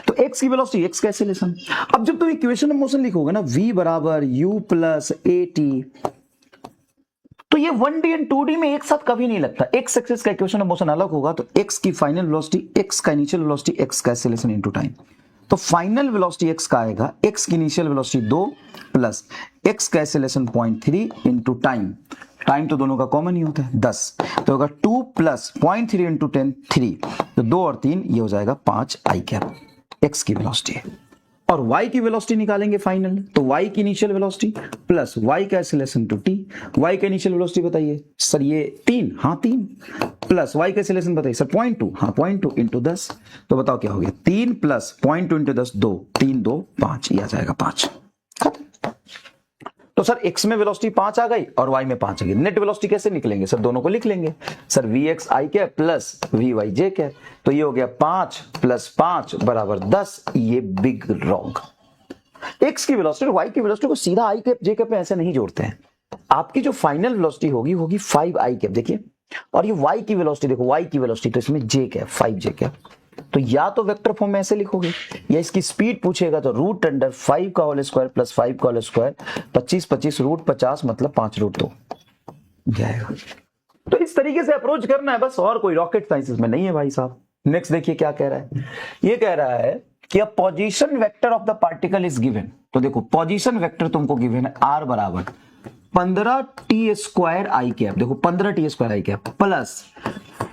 तो x की वेलोसिटी x का एक्सेलरेशन। अब जब तुम इक्वेशन ऑफ मोशन लिखोगे ना v बराबर u प्लस at, तो ये 1D एंड 2D में एक साथ कभी नहीं लगता, x एक्सिस का इक्वेशन ऑफ मोशन अलग होगा, तो x की फाइनल वेलोसिटी, x का इनिशियल वेलोसिटी, x का एक्सेलरेशन इनटू टाइम, तो फाइनल वेलोसिटी x का आएगा x की इनिशियल वेलोसिटी 2 प्लस x का एक्सेलरेशन 0.3 इनटू टाइम, टाइम तो दोनों का कॉमन ही होता है 10, तो होगा 2 प्लस 0.3 इंटू 10 3, तो 2 और 3 ये हो जाएगा 5 i कैप, x की वेलोसिटी है। और y की वेलोसिटी निकालेंगे फाइनल, तो y की इनिशियल वेलोसिटी प्लस y का एक्सेलरेशन टू t, y का इनिशियल वेलोसिटी बताइए सर ये 3, हाँ 3, प्लस y का एक्सेलरेशन बताइए सर 0.2, हाँ 0.2 इंटू 10, तो बताओ क्या हो गया 3 प्लस 0.2 इंटू 10 2, 3 2 5, ये आ जाएगा 5। तो सर x में वेलोसिटी 5 आ गई और y में 5 आ गई, नेट वेलोसिटी कैसे निकलेंगे सर? दोनों को लिख लेंगे sir, vx i cap plus vy j cap, तो ये हो गया 5 प्लस 5 बराबर 10, ये बिग रॉन्ग। x की वेलोसिटी और y की वेलोसिटी को सीधा i कैप j कैप में ऐसे नहीं जोड़ते हैं, आपकी जो फाइनल वेलोसिटी होगी 5i कैप, देखिए, और ये y की वेलोसिटी देखो, y की वेलोसिटी तो इसमें j कैप 5j कैप, तो या तो वेक्टर फॉर्म में ऐसे लिखोगे, या इसकी स्पीड पूछेगा तो रूट अंडर 5 का होल स्क्वायर प्लस 5 का होल स्क्वायर, 25 25 रूट 50 मतलब 5 रूट 2 जाएगा। तो इस तरीके से अप्रोच करना है बस, और कोई रॉकेट साइंस में नहीं है भाई साहब। नेक्स्ट देखिए क्या कह रहा है, ये कह रहा है कि a position vector of the particle is given, तो देखो पोजीशन वेक्टर तुमको गिवन है r बराबर 15t स्क्वायर आई कैप, देखो 15t square i cap plus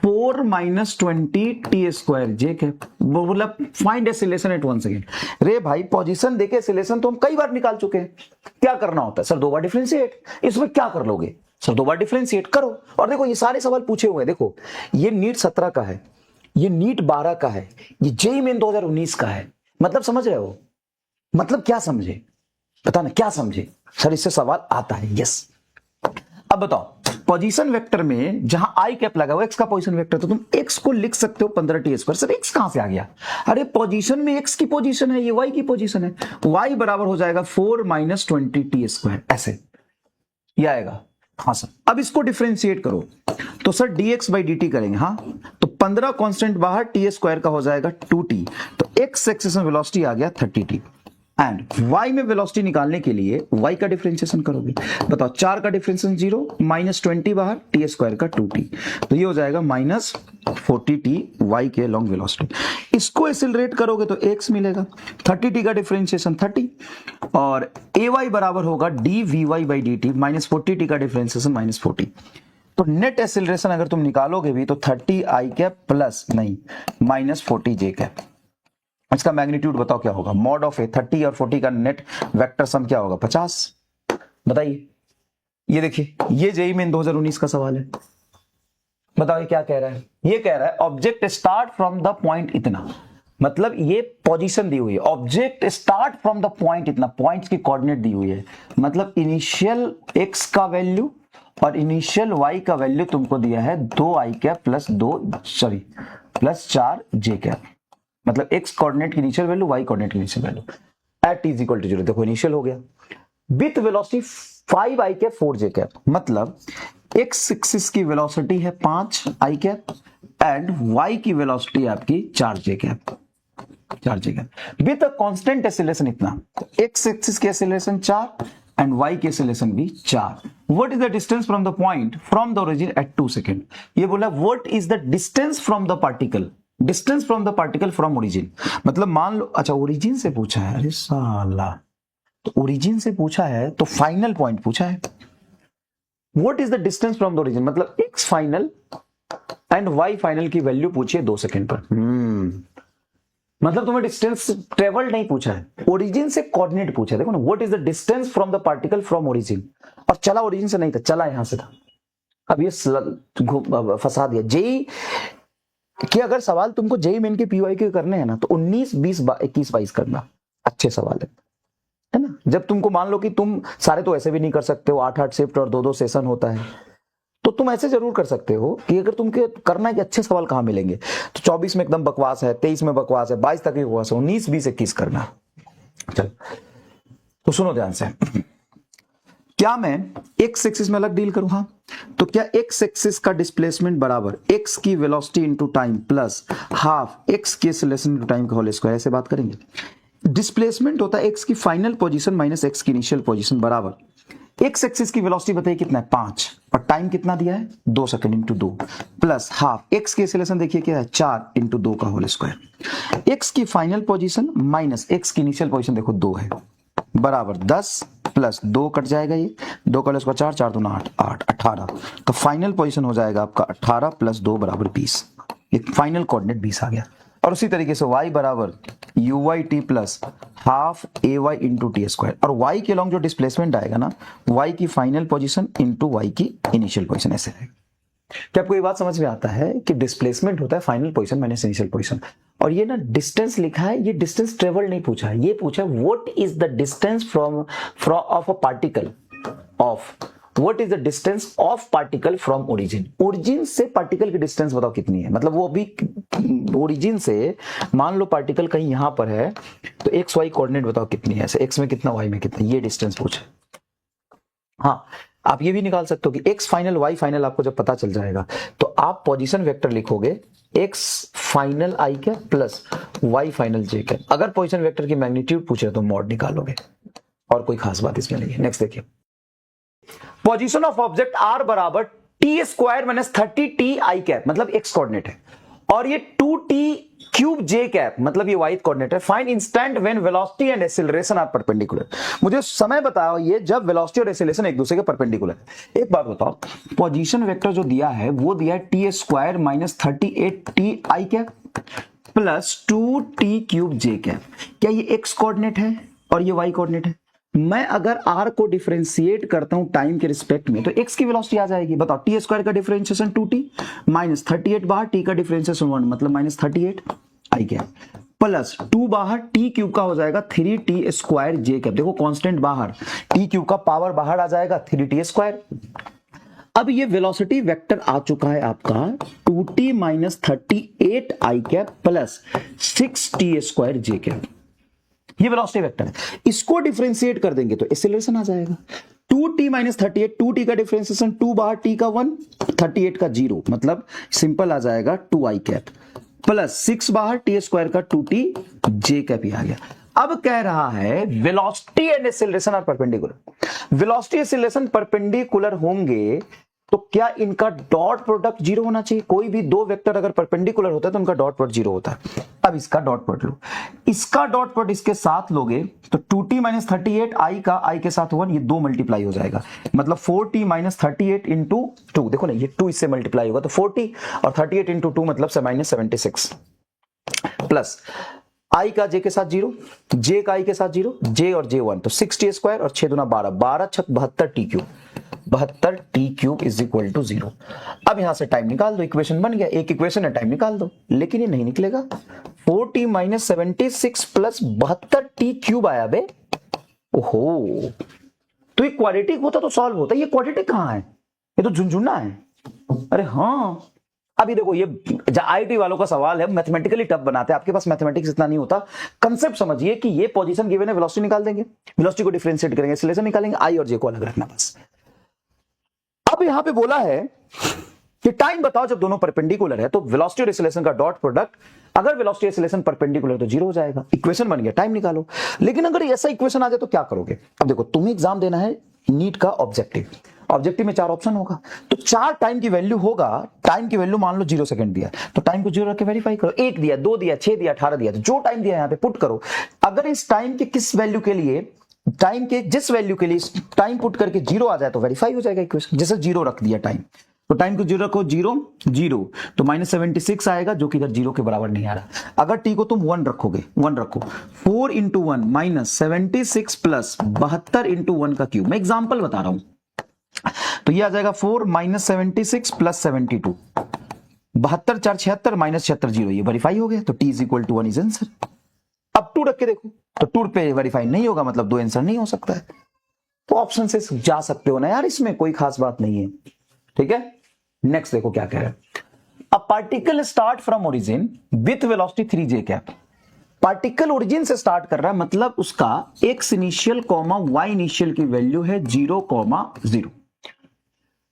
4 minus 20t square J cap, मतलब फाइंड एक्सेलरेशन एट 1 सेकेंड। रे भाई पोजीशन देके एक्सेलरेशन तो हम कई बार निकाल चुके हैं, क्या करना होता है सर? 2 बार डिफरेंशिएट, इसमें क्या कर लोगे? सब दो बार डिफरेंशिएट करो। और देखो ये सारे सवाल पूछे हुए हैं, देखो ये नीट 17 का है, ये नीट 12 का है, ये जेईई मेन 2019 का है। मतलब समझ रहे हो, मतलब क्या समझे, पता ना क्या समझे सर, इससे सवाल आता है। यस, अब बताओ पोजीशन वेक्टर में जहां आई कैप लगा हुआ एक्स का पोजीशन वेक्टर, तो तुम एक्स को लिख सकते हो 15t²। सर एक्स कहां से आ गया, अरे पोजीशन में एक्स की पोजीशन है, ये वाई की पोजीशन है, वाई बराबर हो जाएगा 4 - 20t², ऐसे ये आएगा। हाँ सर, अब इसको डिफरेंशिएट करो तो सर dx/dt करेंगे। हाँ तो 15 कांस्टेंट बाहर, t² का हो जाएगा 2t, तो x एक्सिस में वेलोसिटी आ गया 30t, एंड y में वेलोसिटी निकालने के लिए y का डिफरेंशिएशन करोगे। बताओ 4 का डिफरेंशिएशन 0, -20 बाहर, t² का 2t, तो ये हो जाएगा -40t y के लॉन्ग वेलोसिटी। इसको एक्सेलरेट करोगे तो x मिलेगा, 30t का डिफरेंशिएशन 30, और ay बराबर होगा dvy/dt, -40t का डिफरेंशिएशन -40। तो नेट एक्सेलरेशन अगर तुम निकालोगे भी तो 30i कैप प्लस नहीं -40j कैप। इसका मैग्नीट्यूड बताओ क्या होगा, मॉड ऑफ ए 30 और 40 का नेट वेक्टर सम क्या होगा, 50। बताइए, ये देखिए ये जेईई मेन 2019 का सवाल है। बताओ ये क्या कह रहा है, ये कह रहा है object start from the point इतना, मतलब ये पोजीशन दी हुई है, object start from the point इतना, पॉइंट्स की कोऑर्डिनेट दी हुई है, मतलब इनिशियल एक्स का वैल्यू और इनिशियल वाई का वैल्यू तुमको दिया है 2i cap plus 4j cap, मतलब x कोऑर्डिनेट की इनिशियल वैल्यू, y कोऑर्डिनेट की इनिशियल वैल्यू एट t = 0। देखो इनिशियल हो गया, with velocity 5i cap 4j cap, मतलब x एक्सिस की वेलोसिटी है 5i कैप एंड y की वेलोसिटी आपकी 4j cap, with a constant acceleration इतना, तो x एक्सिस की एक्सेलरेशन 4 एंड y की एक्सेलरेशन भी 4। What is the distance from the point from the origin at 2 second. ये बोला what is the distance from the particle, distance from the particle from origin, मतलब मान लो, अच्छा ओरिजिन से पूछा है, अरे साला, तो ओरिजिन से पूछा है तो फाइनल पॉइंट पूछा है। What is the distance from the origin, मतलब x final and y final की वैल्यू पूछी है 2 सेकंड पर। मतलब तुम्हें डिस्टेंस ट्रेवल नहीं पूछा है, ओरिजिन से कोऑर्डिनेट पूछा है। देखो ना, what is the distance from the particle from origin, और चला ओरिजिन से नहीं था, चला यहां से था। अब ये फंसा दिया जेईई कि अगर सवाल तुमको जेईई मेन के पीवाई के करने हैं ना, तो 19, 20, 21, 22 करना, अच्छे सवाल है ना। जब तुमको मान लो कि तुम सारे तो ऐसे भी नहीं कर सकते हो, 8-8 शिफ्ट और 2-2 सेशन होता है, तो तुम ऐसे जरूर कर सकते हो कि अगर तुमके करना है कि अच्छे सवाल कहां मिलेंगे, तो 24 में एकदम बकवास है, 23 में बकवास है, 22 तक ही बकवास है, 19, 20, 21 करना। चल तो सुनो ध्यान से, क्या मैं एक्स एक्सिस में अलग डील करूं, हाँ तो क्या एक्स एक्सिस का डिस्प्लेसमेंट बराबर एक्स की velocity into time plus half x की एक्सेलरेशन इनटू टाइम का होल स्क्वायर, ऐसे बात करेंगे। डिस्प्लेसमेंट होता है एक्स की फाइनल पोजीशन माइनस एक्स की इनिशियल पोजीशन बराबर एक्स एक्सिस की वेलोसिटी बताइए कितना है 5, और टाइम कितना दिया है 2 second into 2 plus half x की एक्सेलरेशन देखिए क्या है 4 इंटू 2 का होल स्क्वायर, एक्स की फाइनल पोजीशन माइनस एक्स की इनिशियल पोजीशन देखो 2 है, बराबर 10 प्लस 2 कट जाएगा, ये 2 का उसका 4, 4 दूना 8, 18, तो फाइनल पोजीशन हो जाएगा आपका 18 प्लस 2 बराबर 20, ये फाइनल कोऑर्डिनेट 20 आ गया। और उसी तरीके से y बराबर uy/t plus half ay into T square, और y के लॉन्ग जो डिस्प्लेसमेंट आएगा ना, y की फाइनल पोजीशन इंटू y की इनिशियल पोजीशन, ऐसे आएगा। क्या आपको ये बात समझ में आता है कि डिस्प्लेसमेंट होता है final position minus initial position, और ये ना डिस्टेंस लिखा है, ये डिस्टेंस ट्रेवल नहीं पूछा है, ये पूछा what is the distance from of a particle of, what is the distance of particle from origin, origin से पार्टिकल की डिस्टेंस बताओ कितनी है, मतलब वो अभी ओरिजिन से मान लो पार्टिकल कहीं यहां पर है, तो एक्स वाई कोऑर्डिनेट बताओ कितनी है, ऐसे एक्स में कितना वाई में कितना, ये डिस्टेंस पूछा। हाँ आप ये भी निकाल सकते हो कि एक्स फाइनल वाई फाइनल आपको जब पता चल जाएगा, तो आप पोजीशन वेक्टर लिखोगे एक्स फाइनल आई क्या प्लस वाई फाइनल जे क्या। अगर पोजीशन वेक्टर की मैग्नीट्यूड पूछे तो मॉड निकालोगे, और कोई खास बात इसमें नहीं है। नेक्स्ट देखिए, पोजीशन ऑफ ऑब्जेक्ट आर बराबर टी स्क्वायर माइनस 30t आई कैप, मतलब एक्स कोऑर्डिनेट है, और ये 2t क्यूब जे कैप, मतलब ये वाई कोऑर्डिनेट है। Find instant when velocity and acceleration are perpendicular, मुझे समय बताओ ये जब वेलोसिटी और एक्सेलरेशन एक दूसरे के परपेंडिकुलर है। एक बात बताओ, पोजीशन वेक्टर जो दिया है वो दिया है टी स्क्वायर माइनस 38t आई cap plus 2t cube j cap, क्या ये एक्स कोऑर्डिनेट है और ये वाई कोऑर्डिनेट है? मैं अगर r को डिफरेंशिएट करता हूं टाइम के रिस्पेक्ट में तो x की वेलोसिटी आ जाएगी। बताओ, टी स्क्वायर का डिफरेंशिएशन 2t माइनस 38 बाहर, t का डिफरेंशिएशन 1 मतलब माइनस 38 आई कैप प्लस 2 बाहर, टी क्यूब का हो जाएगा 3t स्क्वायर जे कैप। देखो कांस्टेंट बाहर, टी क्यूब का पावर बाहर आ जाएगा 3t स्क्वायर। अब ये वेलोसिटी वेक्टर आ चुका है आपका 2t माइनस 38 आई कैप प्लस 6t स्क्वायर जे कैप। ये वेलोसिटी वेक्टर है, इसको डिफरेंशिएट कर देंगे तो एक्सेलरेशन आ जाएगा 2t माइनस 38, 2t का डिफरेंशिएशन 2 बाहर, t का 1, 38 का 0 मतलब सिंपल आ जाएगा 2i कैप प्लस 6 बाहर, t स्क्वायर का 2t जे कैप ही आ गया। अब कह रहा है velocity and acceleration are perpendicular. Velocity acceleration perpendicular होंगे तो क्या इनका डॉट प्रोडक्ट जीरो होना चाहिए? कोई भी दो वेक्टर अगर परपेंडिकुलर होता है तो उनका डॉट प्रोडक्ट जीरो होता है। अब इसका डॉट प्रोडक्ट लो, इसका डॉट प्रोडक्ट इसके साथ लोगे तो 2t माइनस 38 आई का आई के साथ 1, ये 2 मल्टीप्लाई हो जाएगा मतलब 4t माइनस 38 इंटू 2। देखो ना, ये 2 इससे मल्टीप्लाई होगा तो 40 और 38 इंटू 2 मतलब माइनस 76 प्लस आई का जे के साथ 0, जे का आई के साथ 0, जे और जे 1 तो 6t स्क्वायर और 6 दूना 12, 12 छक 72 t cube, 72 t cube is equal to 0। अब यहां से टाइम निकाल दो, इक्वेशन बन गया, एक इक्वेशन है, टाइम निकाल दो, लेकिन ये नहीं निकलेगा। 4t minus 76 plus 72 t cube आया बे। ओहो, तो ये क्वाड्रेटिक होता तो सॉल्व होता, ये क्वाड्रेटिक कहां है? ये तो झुनझुना है। अरे हाँ, अभी देखो ये आईटी वालों का सवाल है, मैथमेटिकली टफ बनाते हैं, आपके पास मैथमेटिक्स इतना नहीं होता। कंसेप्ट समझिए कि ये पोजीशन गिवन है, वेलोसिटी निकाल देंगे, वेलोसिटी को डिफरेंशिएट करेंगे, एक्सेलरेशन निकालेंगे, आई और जे को अलग रखना बस। अब यहां पे बोला है कि टाइम बताओ जब दोनों परपेंडिकुलर है तो वेलोसिटी और एक्सेलरेशन का डॉट प्रोडक्ट, अगर वेलोसिटी एक्सेलरेशन परपेंडिकुलर तो जीरो हो जाएगा। इक्वेशन बन गया, टाइम निकालो। लेकिन अगर ऐसा इक्वेशन आ जाए तो क्या करोगे? अब देखो, तुम्हें एग्जाम देना है नीट का ऑब्जेक्टिव, ऑब्जेक्टिव में 4 ऑप्शन होगा तो 4 टाइम की वैल्यू होगा। टाइम की वैल्यू मान लो 0 सेकंड दिया तो टाइम को 0 रख के वेरीफाई करो, 1 दिया, 2 दिया, 6 दिया, 18 दिया, तो जो टाइम दिया यहां पे पुट करो। अगर इस टाइम के किस वैल्यू के लिए, टाइम के जिस वैल्यू के लिए टाइम पुट करके 0 आ जाए तो वेरीफाई हो जाएगा इक्वेशन। जैसे 0 रख दिया टाइम, तो टाइम को 0 रखो, 0 0 तो माइनस 76 आएगा जो कि इधर 0 के बराबर नहीं आ रहा। अगर टी को तुम 1 रखोगे, 1 रखो, 4 इंटू 1 माइनस 76 प्लस 72 इंटू 1 का क्यूब। मैं एग्जाम्पल बता रहा हूं, तो ये आ जाएगा 4 माइनस 76 प्लस 72, 72 4 76 माइनस 76 0, ये वेरीफाई हो गया तो t is equal to 1 is answer. अब 2 रख के देखो तो 2 पे वेरीफाई नहीं होगा मतलब 2 आंसर नहीं हो सकता है। तो ऑप्शन से जा सकते हो ना यार, इसमें कोई खास बात नहीं है। ठीक है, नेक्स्ट देखो क्या कह रहा है। A particle start from origin with velocity 3j cap. Particle origin से स्टार्ट कर रहा है मतलब उसका x initial comma y initial की वैल्यू है 0,0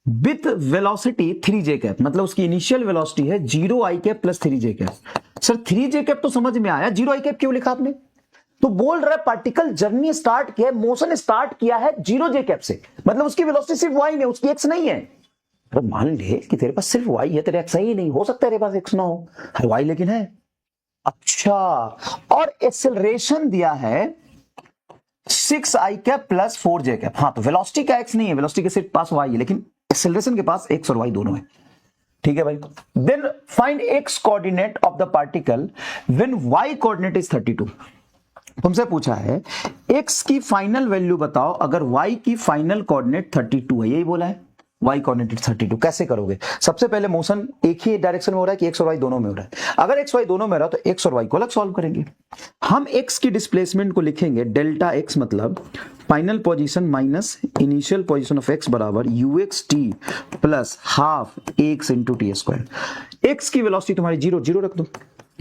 विथ वेलोसिटी 3j कैप, मतलब उसकी इनिशियल वेलोसिटी है 0i cap plus 3j cap. Sir 3j cap तो समझ में आया, 0i कैप क्यों लिखा आपने? तो बोल रहा है पार्टिकल जर्नी स्टार्ट किया है, मोशन स्टार्ट किया है 0j कैप से, मतलब उसकी वेलोसिटी सिर्फ y में, उसकी x नहीं है। अरे मान ले कि तेरे पास सिर्फ y है, तेरे x ही नहीं हो सकता, तेरे पास x ना हो, हर y लेकिन है। अच्छा, और एक्सेलरेशन दिया है 6i cap plus 4j cap. हाँ, तो वेलोसिटी का x नहीं है, वेलोसिटी के सिर्फ पास y है, लेकिन एक्सेलरेशन के पास x और y दोनों है। ठीक है भाई। Then find x coordinate of the particle when y coordinate is 32। तुमसे पूछा है x की फाइनल वैल्यू बताओ अगर y की फाइनल कोऑर्डिनेट 32 है, यही बोला है, y कोऑर्डिनेट 32। कैसे करोगे? सबसे पहले मोशन एक ही डायरेक्शन में हो रहा है कि x और y दोनों में हो रहा है? अगर x y दोनों में हो रहा है तो x और y को अलग सॉल्व करेंगे। हम x की डिस्प्लेसमेंट को लिखेंगे डेल्टा x, मतलब final position minus initial position of x बराबर ux t plus half x into T square. x की वेलोसिटी तुम्हारी 0 0 रख दो,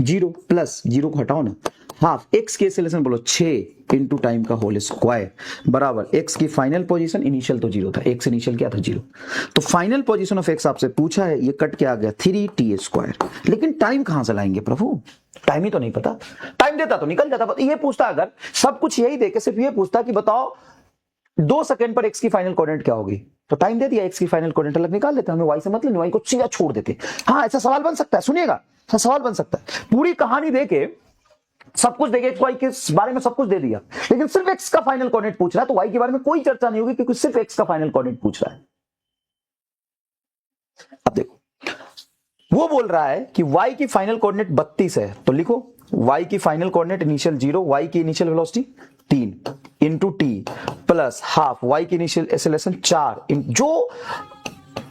0 प्लस 0 को हटाओ ना, हाफ x की एक्सेलरेशन बोलो 6 इंटू टाइम का होल स्क्वायर बराबर x की फाइनल पोजीशन, इनिशियल तो 0 था, x इनिशियल क्या था 0, तो फाइनल पोजीशन ऑफ x आपसे पूछा है, ये कट के आ गया 3t स्क्वायर। लेकिन टाइम कहां से लाएंगे प्रभु? टाइम ही तो नहीं पता, टाइम देता तो निकल जाता। ये पूछता अगर सब कुछ यही देके सिर्फ ये पूछता कि बताओ 2 सेकंड पर x की फाइनल कोऑर्डिनेट क्या होगी, तो टाइम दे दिया, x की फाइनल कोऑर्डिनेट अलग निकाल लेते, हमें y से मतलब नहीं, y को सीधा छोड़ देते। हाँ, ऐसा सवाल बन सकता है, सुनिएगा, सवाल बन सकता है, पूरी कहानी देके सब कुछ देखे, x y के बारे में सब कुछ दे दिया, लेकिन सिर्फ x का फाइनल कोऑर्डिनेट पूछ रहा है, तो y के बारे में कोई चर्चा नहीं होगी क्योंकि सिर्फ x का फाइनल कोऑर्डिनेट पूछ रहा है। अब देखो, वो बोल रहा है कि y की फाइनल कोऑर्डिनेट 32 है, तो लिखो y की फाइनल कोऑर्डिनेट इनिशियल 0, y की initial velocity 3 into T plus half y की इनिशियल एक्सेलरेशन 4 जो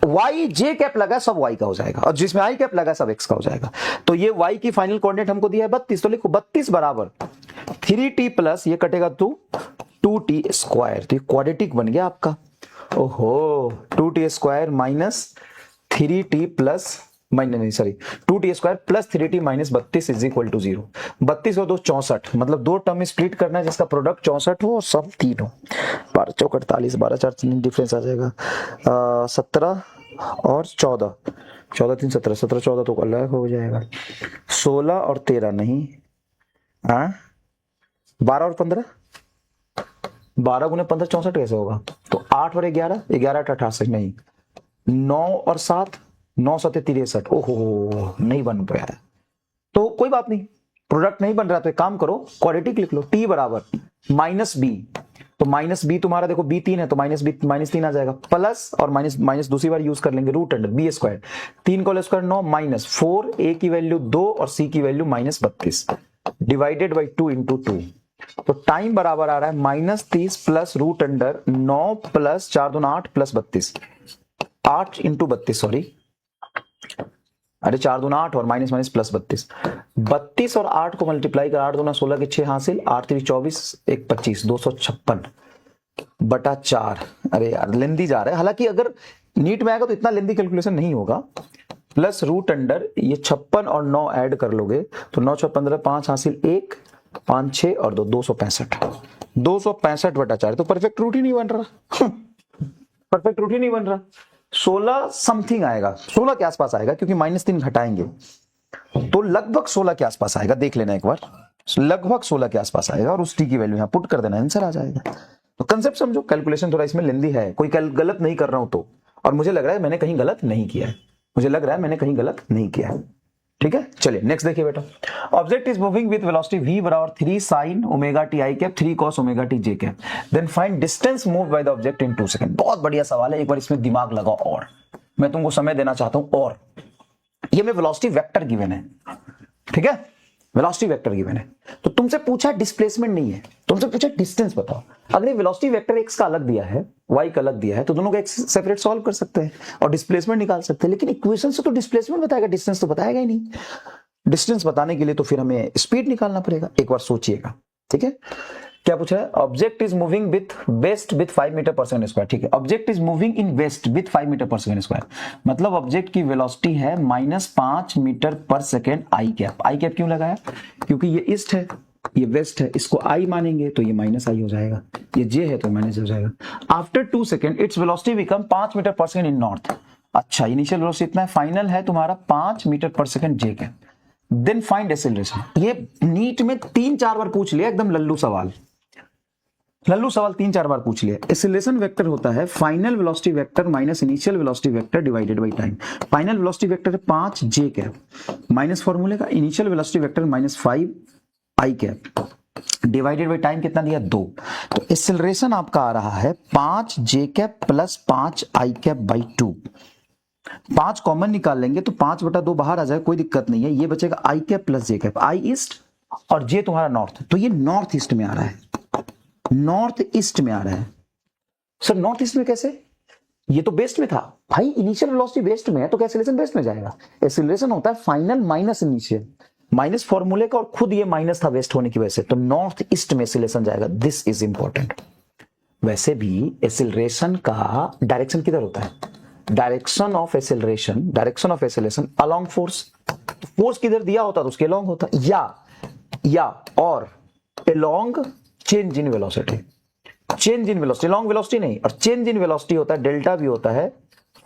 y जे कैप लगा सब y का हो जाएगा और जिसमें i कैप लगा सब x का हो जाएगा। तो ये y की फाइनल कोऑर्डिनेट हमको दिया है 32, तो लिखो 32 बराबर 3t प्लस ये कटेगा 2t स्क्वायर, तो ये क्वाड्रेटिक बन गया आपका। ओहो 2t square minus 3t plus नहीं sorry 2t square plus 3t minus 32 is equal to 0। 32 और 2 64, मतलब दो टर्म स्प्लिट करना है जिसका प्रोडक्ट 64 हो और सम 3 हो। 12 चौक 48, 12 4 3 डिफरेंस आ जाएगा 17 और 14, 14 3 17, 17 14 तो अलग हो जाएगा। 16 और 13 नहीं, 12 और 15, 12 गुने 15 64 कैसे होगा? तो 8 और 11, 11 88 नहीं, 9 और 7, 9 7 63, ओहो नहीं बन पाया है। तो कोई बात नहीं, प्रोडक्ट नहीं बन रहा तो एक काम करो क्वाड्रेटिक लिख लो, t बराबर माइनस बी, तो माइनस बी तुम्हारा देखो बी 3 है तो माइनस 3 आ जाएगा, प्लस और माइनस दूसरी बार यूज कर लेंगे रूट अंडर बी स्क्वायर, 3 का स्क्वायर 9 माइनस 4, a की वैल्यू 2 और c की value minus 32 divided by 2 into 2। तो टाइम बराबर आ रहा है minus 30 plus root under 9 plus 4 2 8 plus 32, 8 into 32 sorry, अरे 4 2 8 और माइनस माइनस प्लस 32 और 8 को मल्टीप्लाई कर 8 2 16 के 6 हासिल, 8 3 24 1 25 256 बटा 4। अरे यार लेंदी जा रहा है, हालांकि अगर नीट में आएगा तो इतना लेंदी कैलकुलेशन नहीं होगा। प्लस रूट अंडर ये 56 और 9 ऐड कर लोगे तो 9 6 15 5 हासिल 1 5 6 और 2 265 बटा 4, तो परफेक्ट रूट ही नहीं बन रहा परफेक्ट रूट ही नहीं बन रहा। 16 समथिंग आएगा, 16 के आसपास आएगा क्योंकि -3 घटाएंगे तो लगभग 16 के आसपास आएगा, देख लेना एक बार, लगभग 16 के आसपास आएगा और उस टी की वैल्यू यहां पुट कर देना, आंसर आ जाएगा। तो कंसेप्ट समझो, कैलकुलेशन थोड़ा इसमें लेंदी है, कोई गलत नहीं कर रहा हूं तो, और मुझे लग रहा है मैंने कहीं गलत नहीं किया है, ठीक है। चलिए नेक्स्ट देखिए बेटा, object is moving with velocity v बराबर 3 sin omega t i cap 3 cos omega t j cap, then find distance moved by the object in 2 second. बहुत बढ़िया सवाल है, एक बार इसमें दिमाग लगाओ और मैं तुमको समय देना चाहता हूं। और ये में वेलोसिटी वेक्टर गिवन है, ठीक है, वेलोसिटी वेक्टर गिवन है, तो तुमसे पूछा डिस्प्लेसमेंट नहीं है, तुमसे पूछा डिस्टेंस बताओ। अगर वेलोसिटी वेक्टर x का अलग दिया है, y का अलग दिया है, तो दोनों को x सेपरेट सॉल्व कर सकते हैं और डिस्प्लेसमेंट निकाल सकते हैं, लेकिन इक्वेशन से तो डिस्प्लेसमेंट बताएगा, डिस्टेंस तो बताएगा ही नहीं। डिस्टेंस बताने के लिए तो फिर हमें स्पीड निकालना पड़ेगा, एक बार सोचिएगा, ठीक है। क्या पूछा है? Object is moving with west with 5 metre per second square, ठीक है। Object is moving in west with 5 metre per second square, मतलब ऑब्जेक्ट की वेलोसिटी है -5 metre per second i cap. I cap क्यों लगाया? क्योंकि ये ईस्ट है, ये वेस्ट है, इसको आई मानेंगे तो ये माइनस आई हो जाएगा, ये जे है तो माइनस हो जाएगा। After 2 second its velocity become 5 metre per second in north. अच्छा, इनिशियल वेलोसिटी इतना है, फाइनल है तुम्हारा 5 metre per second j cap. Then find acceleration. ये नीट में 3-4 बार पूछ लिया, एकदम लल्लू सवाल 3-4 बार पूछ लिया। एक्सेलरेशन वेक्टर होता है final velocity vector minus initial velocity vector divided by time. Final velocity vector है 5 जे कैप माइनस फॉर्मूले का initial velocity vector -5 i cap divided by time कितना दिया 2। तो एक्सेलरेशन आपका आ रहा है 5 j cap plus 5 i cap by 2। 5 common निकाल लेंगे तो 5/2 बाहर आ जाए, कोई दिक्कत नहीं है। ये बचेगा आई कैप प्लस जे कैप, आई ईस्ट और जे तुम्हारा नॉर्थ, तो ये नॉर्थ ईस्ट में आ रहा है, नॉर्थ ईस्ट में आ रहा है। सर नॉर्थ ईस्ट में कैसे? ये तो वेस्ट में था भाई, इनिशियल वेलोसिटी वेस्ट में है तो क्या एक्सेलरेशन वेस्ट में जाएगा? एक्सेलरेशन होता है फाइनल माइनस इनिशियल, माइनस फॉर्मूले का और खुद ये माइनस था वेस्ट होने की वजह से, तो नॉर्थ ईस्ट में एक्सेलरेशन जाएगा। This is important. वैसे भी एक्सेलरेशन का डायरेक्शन किधर होता है? Direction of acceleration along force. Force किधर दिया होता तो उसके अलोंग होता, या और along change in velocity. Change in velocity, long velocity नहीं, और चेंज इन वेलोसिटी होता है डेल्टा भी होता है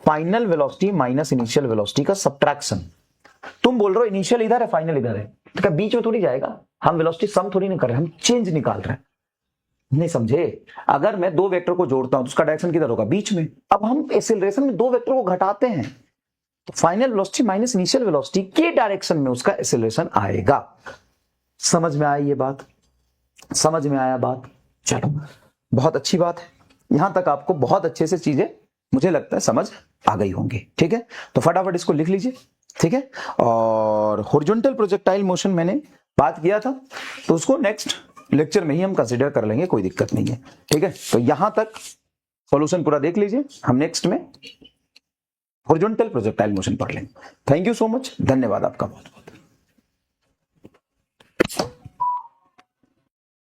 final velocity minus initial velocity का सब्ट्रैक्शन। तुम बोल रहे हो इनिशियल इधर है फाइनल इधर है, तो क्या बीच में थोड़ी जाएगा? हम वेलोसिटी सम थोड़ी नहीं कर रहे, हम चेंज निकाल रहे हैं, नहीं समझे? अगर मैं 2 वेक्टर को जोड़ता हूं तो उसका डायरेक्शन किधर होगा? बीच में। अब हम एक्सेलरेशन में 2 वेक्टर को घटाते हैं तो final velocity minus initial velocity के डायरेक्शन में उसका एक्सेलरेशन आएगा। समझ में आई ये बात? समझ में आया बात? चलो बहुत अच्छी बात है, यहां तक आपको बहुत अच्छे से चीजें मुझे लगता है समझ आ गई होंगी, ठीक है। तो फटाफट इसको लिख लीजिए, ठीक है। और हॉरिजॉन्टल प्रोजेक्टाइल मोशन मैंने बात किया था, तो उसको नेक्स्ट लेक्चर में ही हम कंसिडर कर लेंगे, कोई दिक्कत नहीं है। ठीक है, तो यहां तक सॉल्यूशन पूरा देख लीजिए, हम नेक्स्ट में हॉरिजॉन्टल प्रोजेक्टाइल मोशन पढ़ लेंगे। थैंक यू सो मच, धन्यवाद आपका बहुत।